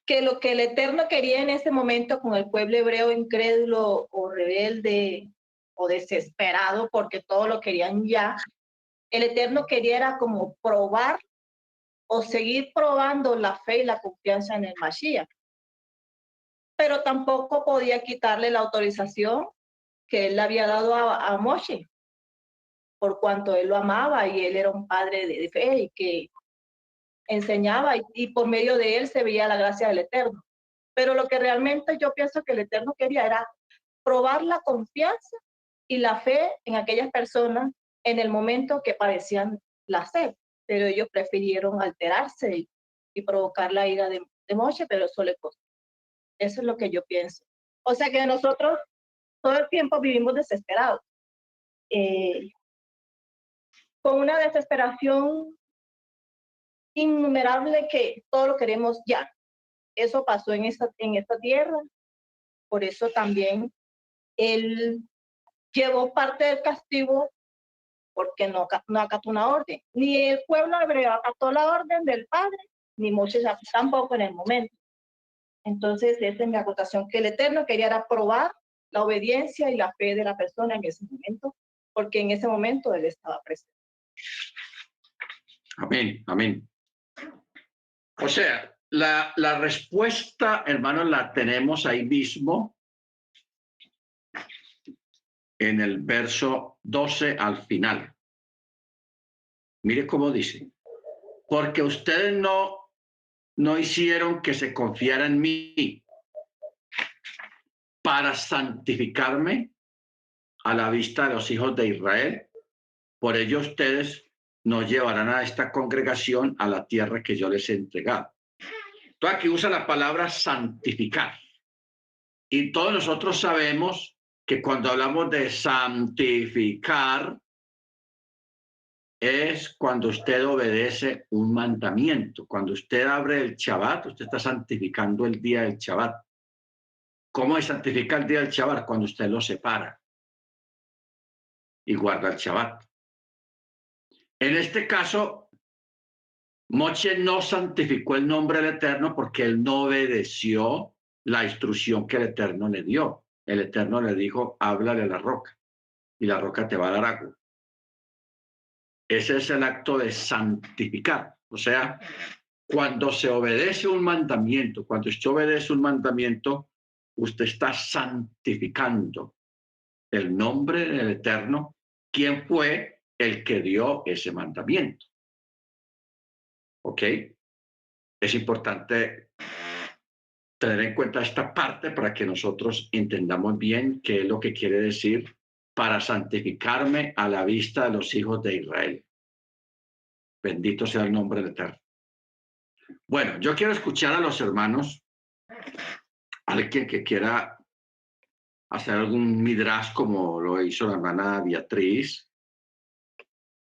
que lo que el Eterno quería en ese momento con el pueblo hebreo incrédulo o rebelde o desesperado porque todo lo querían ya, el Eterno quería era como probar o seguir probando la fe y la confianza en el Mashiach. Pero tampoco podía quitarle la autorización que él le había dado a Moshe, por cuanto él lo amaba y él era un padre de fe y que enseñaba y por medio de él se veía la gracia del Eterno. Pero lo que realmente yo pienso que el Eterno quería era probar la confianza y la fe en aquellas personas en el momento que padecían la sed, pero ellos prefirieron alterarse y provocar la ira de Moshe, pero eso le costó. Eso es lo que yo pienso. O sea que nosotros todo el tiempo vivimos desesperados, con una desesperación innumerable que todo lo queremos ya. Eso pasó en esta tierra, por eso también él llevó parte del castigo porque no acató una orden. Ni el pueblo hebreo acató la orden del Padre, ni Moisés tampoco en el momento. Entonces, esa es mi acotación, que el Eterno quería era probar la obediencia y la fe de la persona en ese momento, porque en ese momento él estaba presente. Amén, amén. O sea, la respuesta, hermanos, la tenemos ahí mismo en el verso 12 al final. Mire cómo dice, porque ustedes no hicieron que se confiara en mí para santificarme a la vista de los hijos de Israel. Por ello ustedes nos llevarán a esta congregación a la tierra que yo les he entregado. Entonces aquí usa la palabra santificar. Y todos nosotros sabemos que cuando hablamos de santificar es cuando usted obedece un mandamiento. Cuando usted abre el Shabbat, usted está santificando el día del Shabbat. ¿Cómo se santifica el día del Shabbat? Cuando usted lo separa y guarda el Shabbat. En este caso, Moche no santificó el nombre del Eterno porque él no obedeció la instrucción que el Eterno le dio. El Eterno le dijo, háblale a la roca y la roca te va a dar agua. Ese es el acto de santificar. O sea, cuando se obedece un mandamiento, cuando usted obedece un mandamiento, usted está santificando el nombre del Eterno, quien fue el que dio ese mandamiento. ¿Ok? Es importante tener en cuenta esta parte para que nosotros entendamos bien qué es lo que quiere decir para santificarme a la vista de los hijos de Israel. Bendito sea el nombre del Eterno. Bueno, yo quiero escuchar a los hermanos, alguien que quiera hacer algún midrash como lo hizo la hermana Beatriz,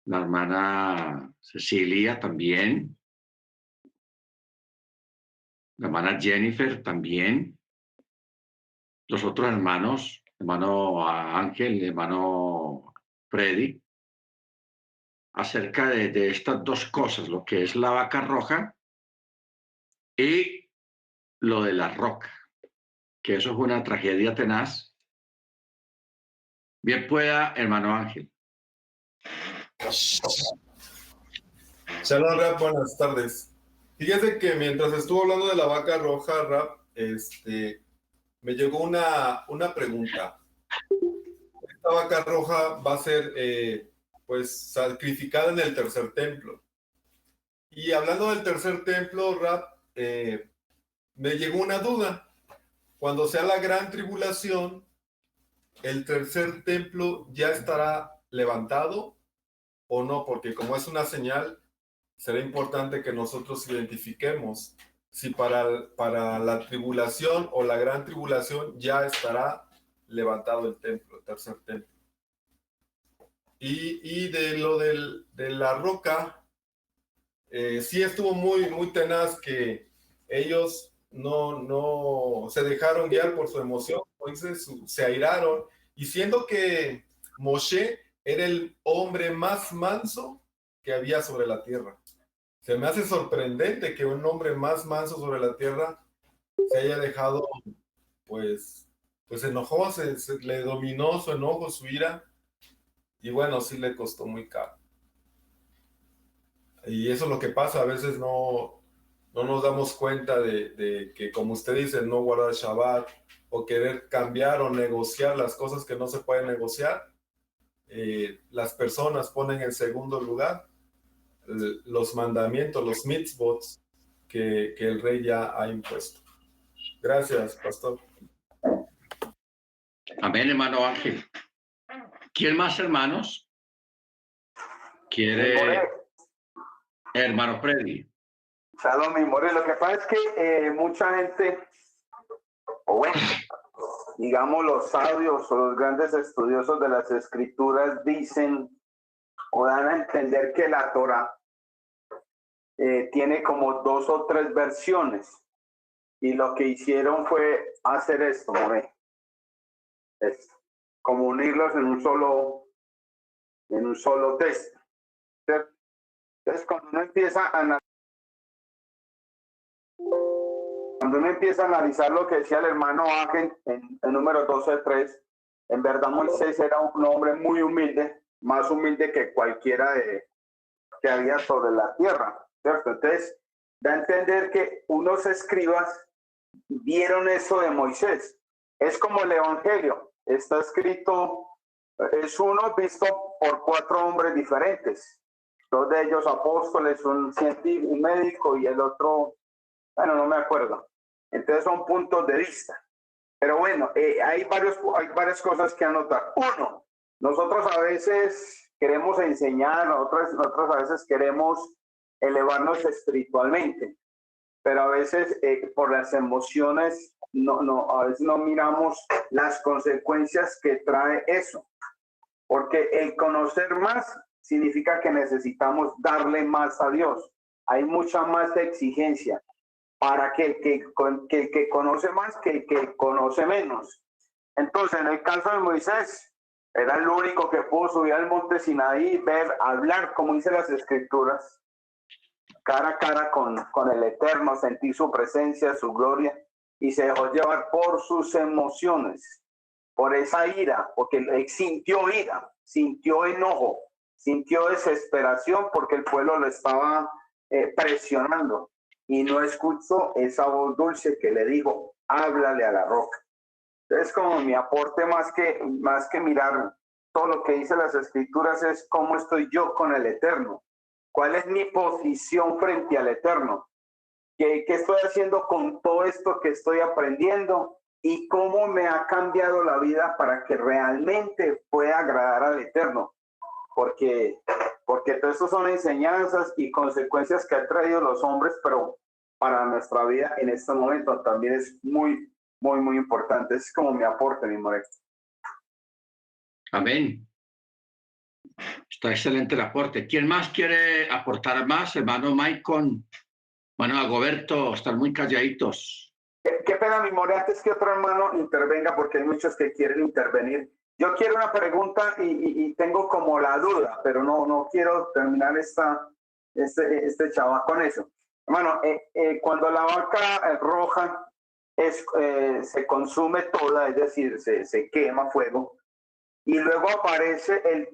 la hermana Cecilia también, la hermana Jennifer también, los otros hermanos, hermano Ángel, hermano Freddy, acerca de estas dos cosas, lo que es la vaca roja y lo de la roca, que eso es una tragedia tenaz. Bien pueda, hermano Ángel. Shalom, Rap, buenas tardes. Fíjese que mientras estuvo hablando de la vaca roja, Rap, me llegó una pregunta. Esta vaca roja va a ser pues sacrificada en el tercer templo. Y hablando del tercer templo, Rap, me llegó una duda. Cuando sea la gran tribulación, ¿el tercer templo ya estará levantado o no? Porque como es una señal, será importante que nosotros identifiquemos si para la tribulación o la gran tribulación ya estará levantado el templo, el tercer templo. Y de lo de la roca, sí estuvo muy tenaz que ellos no se dejaron guiar por su emoción, se airaron, y siendo que Moshe era el hombre más manso que había sobre la tierra. Se me hace sorprendente que un hombre más manso sobre la tierra se haya dejado, pues enojó, le dominó su enojo, su ira, y bueno, sí le costó muy caro. Y eso es lo que pasa, a veces no nos damos cuenta de que, como usted dice, no guardar Shabbat o querer cambiar o negociar las cosas que no se pueden negociar. Las personas ponen en segundo lugar los mandamientos, los mitzvot que el rey ya ha impuesto. Gracias, pastor. Amén, hermano Ángel. ¿Quién más, hermanos? ¿Quiere? Hermano Freddy. Shalom, mi more. Lo que pasa es que mucha gente, o bueno, digamos los sabios o los grandes estudiosos de las escrituras dicen o dan a entender que la Torah tiene como 2 o 3 versiones, y lo que hicieron fue hacer esto, more. Es como unirlos en un solo texto. ¿Cierto? Entonces, cuando uno empieza a analizar lo que decía el hermano Ángel en número 12:3, en verdad Moisés era un hombre muy humilde, más humilde que cualquiera que había sobre la tierra, ¿cierto? Entonces, da a entender que unos escribas vieron eso de Moisés. Es como el Evangelio, está escrito, es uno visto por 4 hombres diferentes. 2 de ellos apóstoles, un científico, un médico, y el otro, bueno, no me acuerdo. Entonces son puntos de vista. Pero bueno, hay varias cosas que anotar. Uno, nosotros a veces queremos enseñar, nosotros a veces queremos elevarnos espiritualmente, pero a veces por las emociones a veces no miramos las consecuencias que trae eso. Porque el conocer más significa que necesitamos darle más a Dios. Hay mucha más exigencia para que el que conoce más que el que conoce menos. Entonces, en el caso de Moisés, era el único que pudo subir al monte Sinaí, hablar, como dice las escrituras, cara a cara con el Eterno, sentir su presencia, su gloria, y se dejó llevar por sus emociones, por esa ira, porque sintió ira, sintió enojo, sintió desesperación porque el pueblo lo estaba presionando, y no escuchó esa voz dulce que le dijo, háblale a la roca. Entonces, como mi aporte más que mirar todo lo que dice las escrituras es cómo estoy yo con el Eterno, cuál es mi posición frente al Eterno, qué estoy haciendo con todo esto que estoy aprendiendo, y cómo me ha cambiado la vida para que realmente pueda agradar al Eterno. Porque todo esto son enseñanzas y consecuencias que han traído los hombres, pero para nuestra vida en este momento también es muy, muy, muy importante. Es como mi aporte, mi More. Amén. Está excelente el aporte. ¿Quién más quiere aportar más? Hermano Maicon, hermano Agoberto, están muy calladitos. Qué pena, mi More, antes que otro hermano intervenga, porque hay muchos que quieren intervenir. Yo quiero una pregunta y tengo como la duda, pero no quiero terminar este chaval con eso. Hermano, cuando la vaca roja se consume toda, es decir, se quema a fuego, y luego aparece el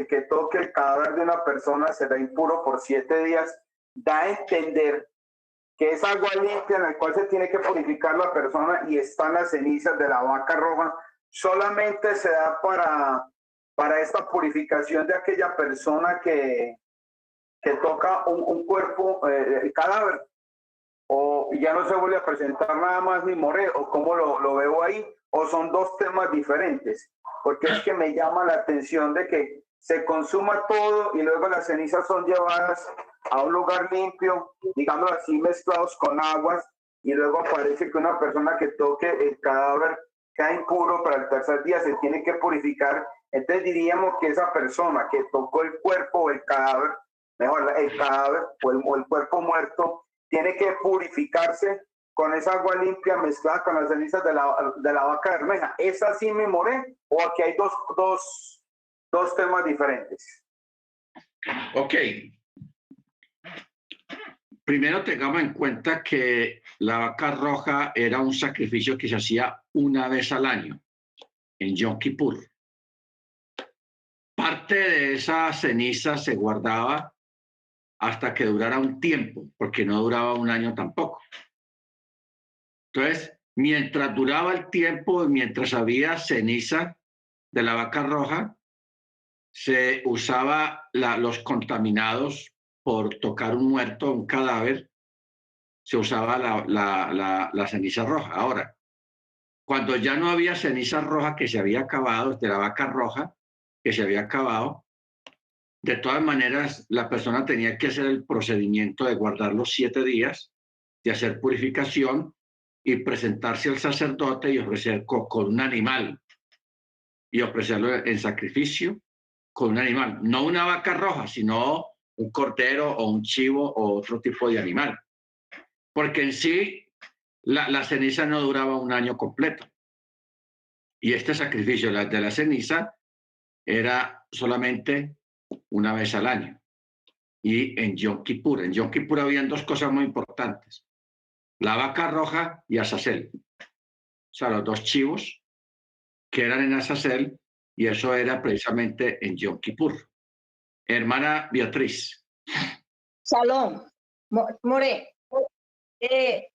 que toque el cadáver de una persona será impuro por 7 días, da a entender que es agua limpia en la cual se tiene que purificar la persona y están las cenizas de la vaca roja, solamente se da para esta purificación de aquella persona que toca un cuerpo, el cadáver, o ya no se vuelve a presentar nada más ni More, o cómo lo veo ahí, o son dos temas diferentes, porque es que me llama la atención de que se consuma todo y luego las cenizas son llevadas a un lugar limpio, digamos así, mezclados con aguas, y luego parece que una persona que toque el cadáver queda impuro, para el tercer día se tiene que purificar. Entonces diríamos que esa persona que tocó el cuerpo o el cadáver, mejor el cadáver o el cuerpo muerto, tiene que purificarse con esa agua limpia mezclada con las cenizas de la vaca bermeja. ¿Es así, mi More? ¿O aquí hay dos temas diferentes? Ok. Primero tengamos en cuenta que la vaca roja era un sacrificio que se hacía una vez al año, en Yom Kippur. Parte de esa ceniza se guardaba hasta que durara un tiempo, porque no duraba un año tampoco. Entonces, mientras duraba el tiempo, mientras había ceniza de la vaca roja, se usaba los contaminados por tocar un muerto, un cadáver, se usaba la ceniza roja. Ahora, cuando ya no había ceniza roja que se había acabado, de la vaca roja que se había acabado, de todas maneras la persona tenía que hacer el procedimiento de guardar los 7 días, de hacer purificación y presentarse al sacerdote y ofrecer con un animal, y ofrecerlo en sacrificio con un animal, no una vaca roja, sino un cordero o un chivo o otro tipo de animal, porque en sí la ceniza no duraba un año completo, y este sacrificio de la ceniza era solamente una vez al año, y en Yom Kippur. En Yom Kippur habían dos cosas muy importantes: la vaca roja y Azazel, o sea, los dos chivos que eran en Azazel, y eso era precisamente en Yom Kippur. Hermana Beatriz. Salón, More,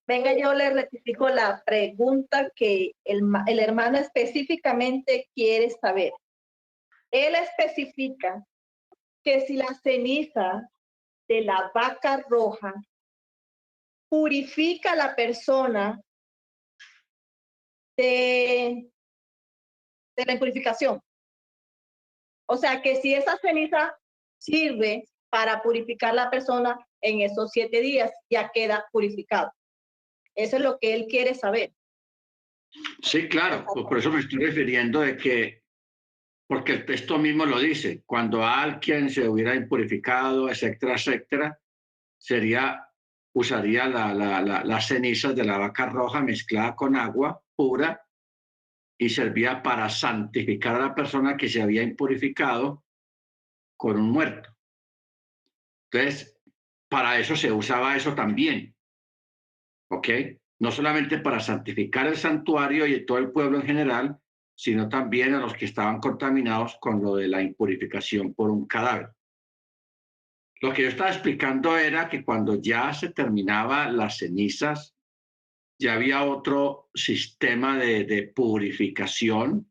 venga, yo le rectifico la pregunta que el hermano específicamente quiere saber. Él especifica que si la ceniza de la vaca roja purifica a la persona de la impurificación. O sea, que si esa ceniza sirve para purificar a la persona en esos 7 días, ya queda purificado. Eso es lo que él quiere saber. Sí, claro, por eso me estoy refiriendo de que, porque el texto mismo lo dice, cuando alguien se hubiera impurificado, etcétera, etcétera, usaría las cenizas de la vaca roja mezclada con agua pura, y servía para santificar a la persona que se había impurificado con un muerto. Entonces, para eso se usaba eso también, ¿ok? No solamente para santificar el santuario y todo el pueblo en general, sino también a los que estaban contaminados con lo de la impurificación por un cadáver. Lo que yo estaba explicando era que cuando ya se terminaba las cenizas, ya había otro sistema de purificación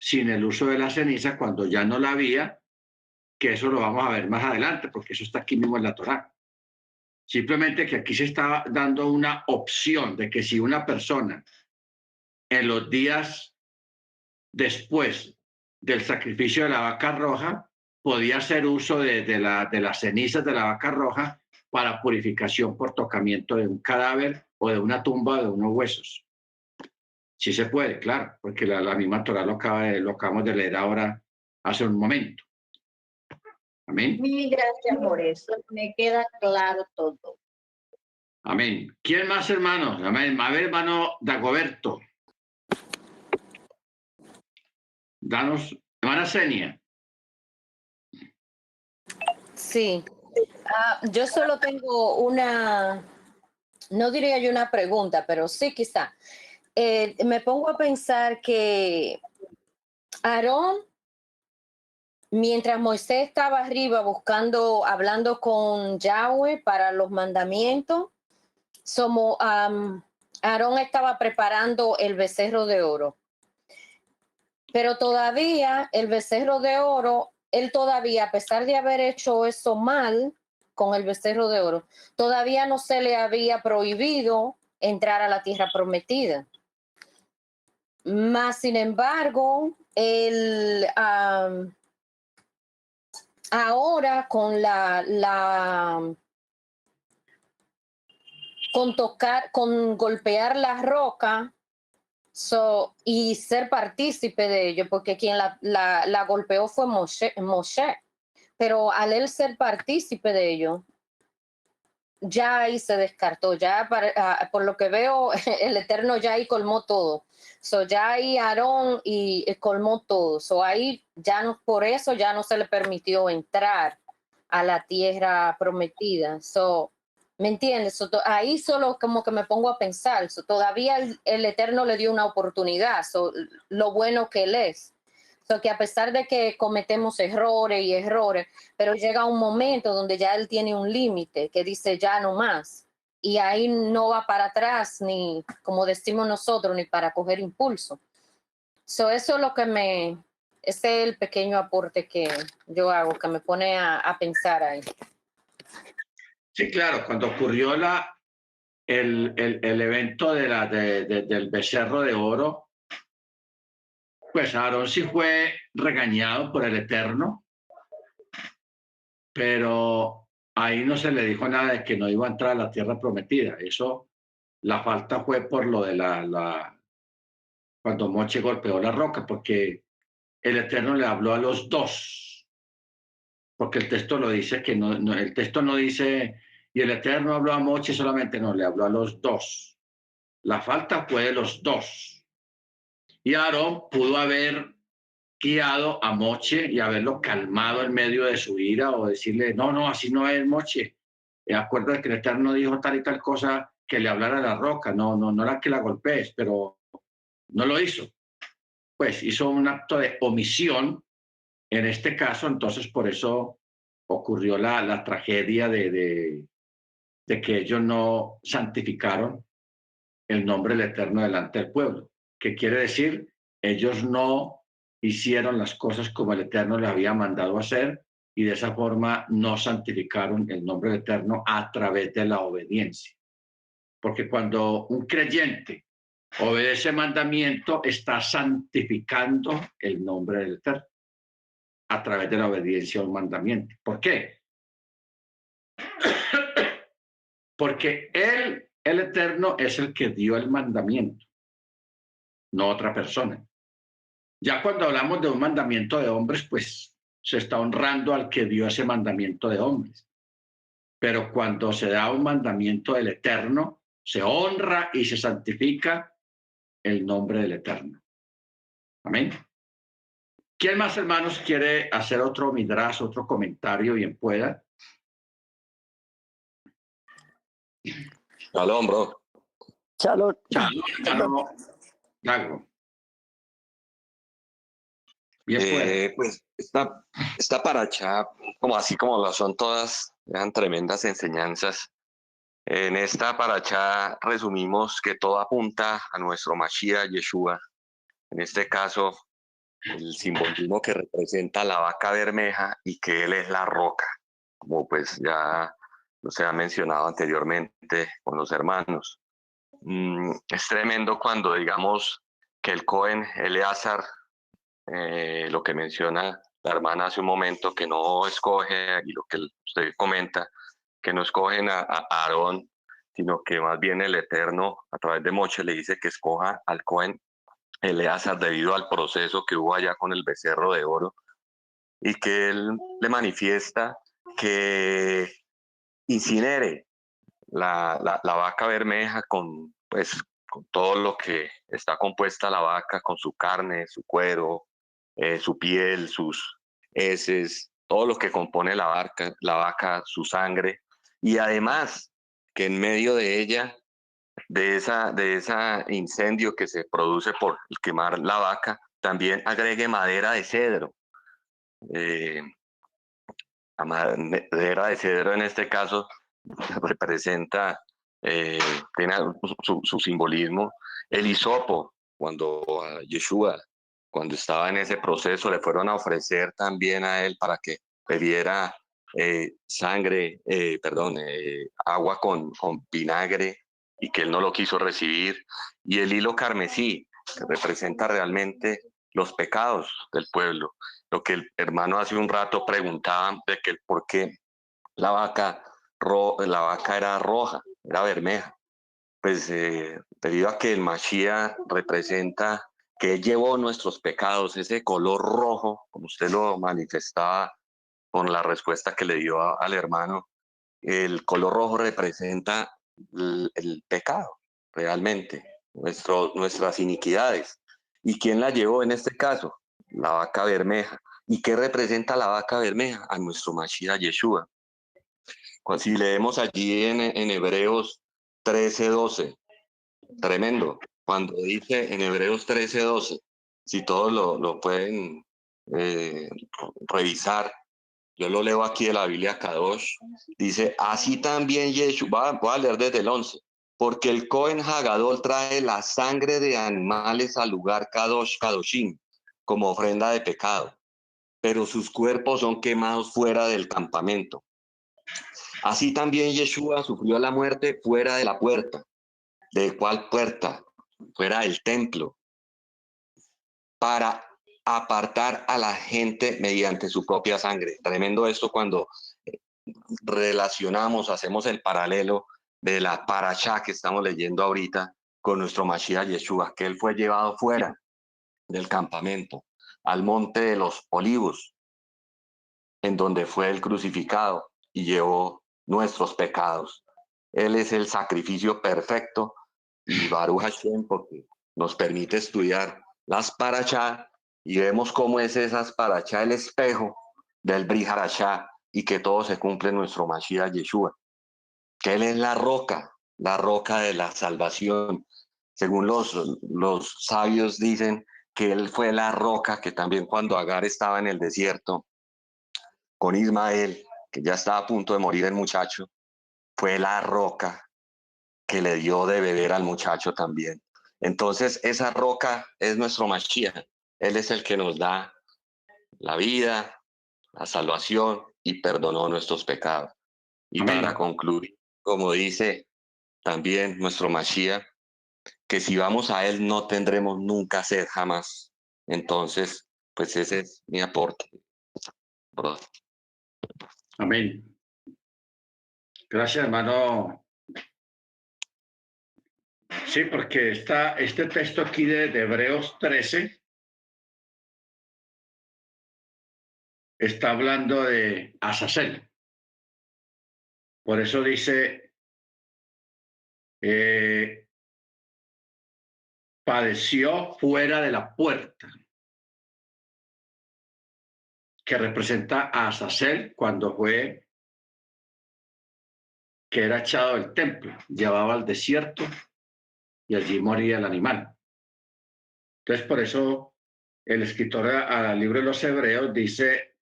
sin el uso de la ceniza, cuando ya no la había, que eso lo vamos a ver más adelante, porque eso está aquí mismo en la Torá. Simplemente que aquí se está dando una opción de que si una persona en los días después del sacrificio de la vaca roja podía hacer uso de las cenizas de la vaca roja para purificación por tocamiento de un cadáver o de una tumba o de unos huesos. Sí se puede, claro, porque la misma Torah lo acabamos de leer ahora hace un momento. Amén. Mil gracias por eso. Me queda claro todo. Amén. ¿Quién más, hermanos? Amén. A ver, hermano Dagoberto. Danos, hermana Senia. Sí. Yo solo tengo una, no diría yo una pregunta, pero sí quizá. Me pongo a pensar que Aarón, mientras Moisés estaba arriba hablando con Yahweh para los mandamientos, Aarón estaba preparando el becerro de oro. Pero todavía el becerro de oro, él todavía, a pesar de haber hecho eso mal con el becerro de oro, todavía no se le había prohibido entrar a la tierra prometida. Más sin embargo, ahora con golpear la roca y ser partícipe de ello, porque quien la golpeó fue Moshe, pero al él ser partícipe de ello, ya ahí se descartó, ya por lo que veo, el Eterno ya ahí colmó todo. Ya ahí Aarón y colmó todo. Ahí ya no, por eso ya no se le permitió entrar a la tierra prometida. ¿Me entiendes? Ahí solo como que me pongo a pensar. Todavía el Eterno le dio una oportunidad. Lo bueno que él es. Que a pesar de que cometemos errores, pero llega un momento donde ya él tiene un límite que dice ya no más. Y ahí no va para atrás, ni como decimos nosotros, ni para coger impulso. Eso es lo que ese es el pequeño aporte que yo hago, que me pone a pensar ahí. Sí, claro, cuando ocurrió el evento del becerro de oro, pues Aarón sí fue regañado por el Eterno, pero ahí no se le dijo nada de que no iba a entrar a la tierra prometida. Eso, la falta fue por lo de cuando Moche golpeó la roca, porque el Eterno le habló a los dos, porque el texto lo dice que el texto no dice, y el Eterno habló a Moche solamente, no, le habló a los dos. La falta fue de los dos. Y Aarón pudo haber guiado a Moche y haberlo calmado en medio de su ira o decirle, no, así no es, Moche. Acuérdate que el Eterno dijo tal y tal cosa, que le hablara a la roca, no era que la golpees, pero no lo hizo. Pues hizo un acto de omisión en este caso, entonces por eso ocurrió la tragedia de que ellos no santificaron el nombre del Eterno delante del pueblo. ¿Qué quiere decir? Ellos no hicieron las cosas como el Eterno les había mandado hacer y de esa forma no santificaron el nombre del Eterno a través de la obediencia. Porque cuando un creyente obedece mandamiento, está santificando el nombre del Eterno a través de la obediencia a un mandamiento. ¿Por qué? Porque Él, el Eterno, es el que dio el mandamiento, no otra persona. Ya cuando hablamos de un mandamiento de hombres, pues se está honrando al que dio ese mandamiento de hombres. Pero cuando se da un mandamiento del Eterno, se honra y se santifica el nombre del Eterno. Amén. ¿Quién más, hermanos, quiere hacer otro midrash, otro comentario? Bien pueda. Shalom, bro. Shalom. Dago. Bien pueda. Pues esta paracha, como así como lo son todas, eran tremendas enseñanzas. En esta paracha resumimos que todo apunta a nuestro Mashiach Yeshua. En este caso, el simbolismo que representa la vaca bermeja y que él es la roca, como pues ya se ha mencionado anteriormente con los hermanos. Es tremendo cuando digamos que el Cohen Eleazar, lo que menciona la hermana hace un momento, que no escoge, y lo que usted comenta, que no escogen a Aarón, sino que más bien el Eterno, a través de Moche, le dice que escoja al Cohen Eleazar debido al proceso que hubo allá con el becerro de oro, y que él le manifiesta que incinere la vaca bermeja con, pues, con todo lo que está compuesta la vaca, con su carne, su cuero, su piel, sus heces, todo lo que compone la vaca, su sangre, y además que en medio de ella, de ese incendio que se produce por quemar la vaca, también agregue madera de cedro. Eh, la madera de cedro en este caso representa, tiene su simbolismo. El hisopo, cuando a Yeshua, cuando estaba en ese proceso, le fueron a ofrecer también a él para que bebiera agua con vinagre, y que él no lo quiso recibir. Y el hilo carmesí, que representa realmente los pecados del pueblo. Lo que el hermano hace un rato preguntaba de que el por qué la vaca era roja, era bermeja. Pues debido a que el Mashiach representa que él llevó nuestros pecados, ese color rojo, como usted lo manifestaba con la respuesta que le dio al hermano, el color rojo representa el pecado, realmente, nuestras iniquidades. ¿Y quién la llevó en este caso? La vaca bermeja. ¿Y qué representa la vaca bermeja? A nuestro Mashiach Yeshua. Si leemos allí en Hebreos 13:12, tremendo, cuando dice en Hebreos 13:12, si todos lo pueden revisar, yo lo leo aquí de la Biblia Kadosh, dice, así también Yeshua, voy a leer desde el 11, porque el Cohen Hagadol trae la sangre de animales al lugar Kadosh Kadoshim, como ofrenda de pecado, pero sus cuerpos son quemados fuera del campamento. Así también Yeshua sufrió la muerte fuera de la puerta. ¿De cuál puerta? Fuera del templo, para apartar a la gente mediante su propia sangre. Tremendo esto cuando relacionamos, hacemos el paralelo de la parashá que estamos leyendo ahorita con nuestro Mashiach Yeshua, que él fue llevado fuera del campamento, al monte de los olivos, en donde fue el crucificado y llevó nuestros pecados. Él es el sacrificio perfecto, y Baruch Hashem, porque nos permite estudiar las parashá y vemos cómo es esas parashá el espejo del Brit Hadashah, y que todo se cumple en nuestro Mashiach Yeshua, que Él es la roca de la salvación. Según los sabios dicen que Él fue la roca que también cuando Agar estaba en el desierto con Ismael, que ya estaba a punto de morir el muchacho, fue la roca que le dio de beber al muchacho también. Entonces esa roca es nuestro Mashiach. Él es el que nos da la vida, la salvación, y perdonó nuestros pecados. Y Amén. para concluir, como dice también nuestro Mashiach, que si vamos a Él no tendremos nunca sed jamás. Entonces, pues ese es mi aporte, brother. Amén. Gracias, hermano. Sí, porque este texto aquí de Hebreos 13 está hablando de Azazel. Por eso dice, padeció fuera de la puerta, que representa a Azazel cuando fue, que era echado del templo, llevaba al desierto y allí moría el animal. Entonces, por eso el escritor al libro de los Hebreos dice,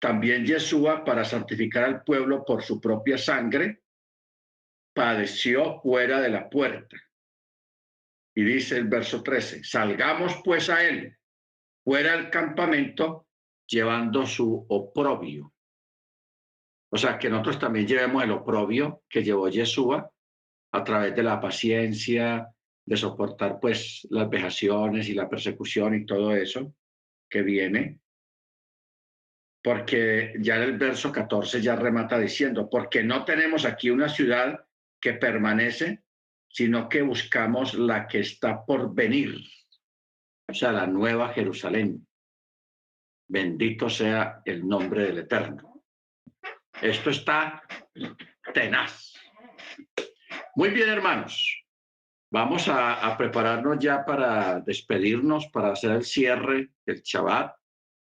también Yeshua, para santificar al pueblo por su propia sangre, padeció fuera de la puerta. Y dice el verso 13, salgamos pues a él, fuera del campamento, llevando su oprobio. O sea, que nosotros también llevemos el oprobio que llevó Yeshua a través de la paciencia, de soportar pues las vejaciones y la persecución y todo eso que viene. Porque ya el verso 14 ya remata diciendo, porque no tenemos aquí una ciudad que permanece, sino que buscamos la que está por venir, o sea, la nueva Jerusalén. Bendito sea el nombre del Eterno. Esto está tenaz. Muy bien, hermanos. Vamos a prepararnos ya para despedirnos, para hacer el cierre del Shabbat.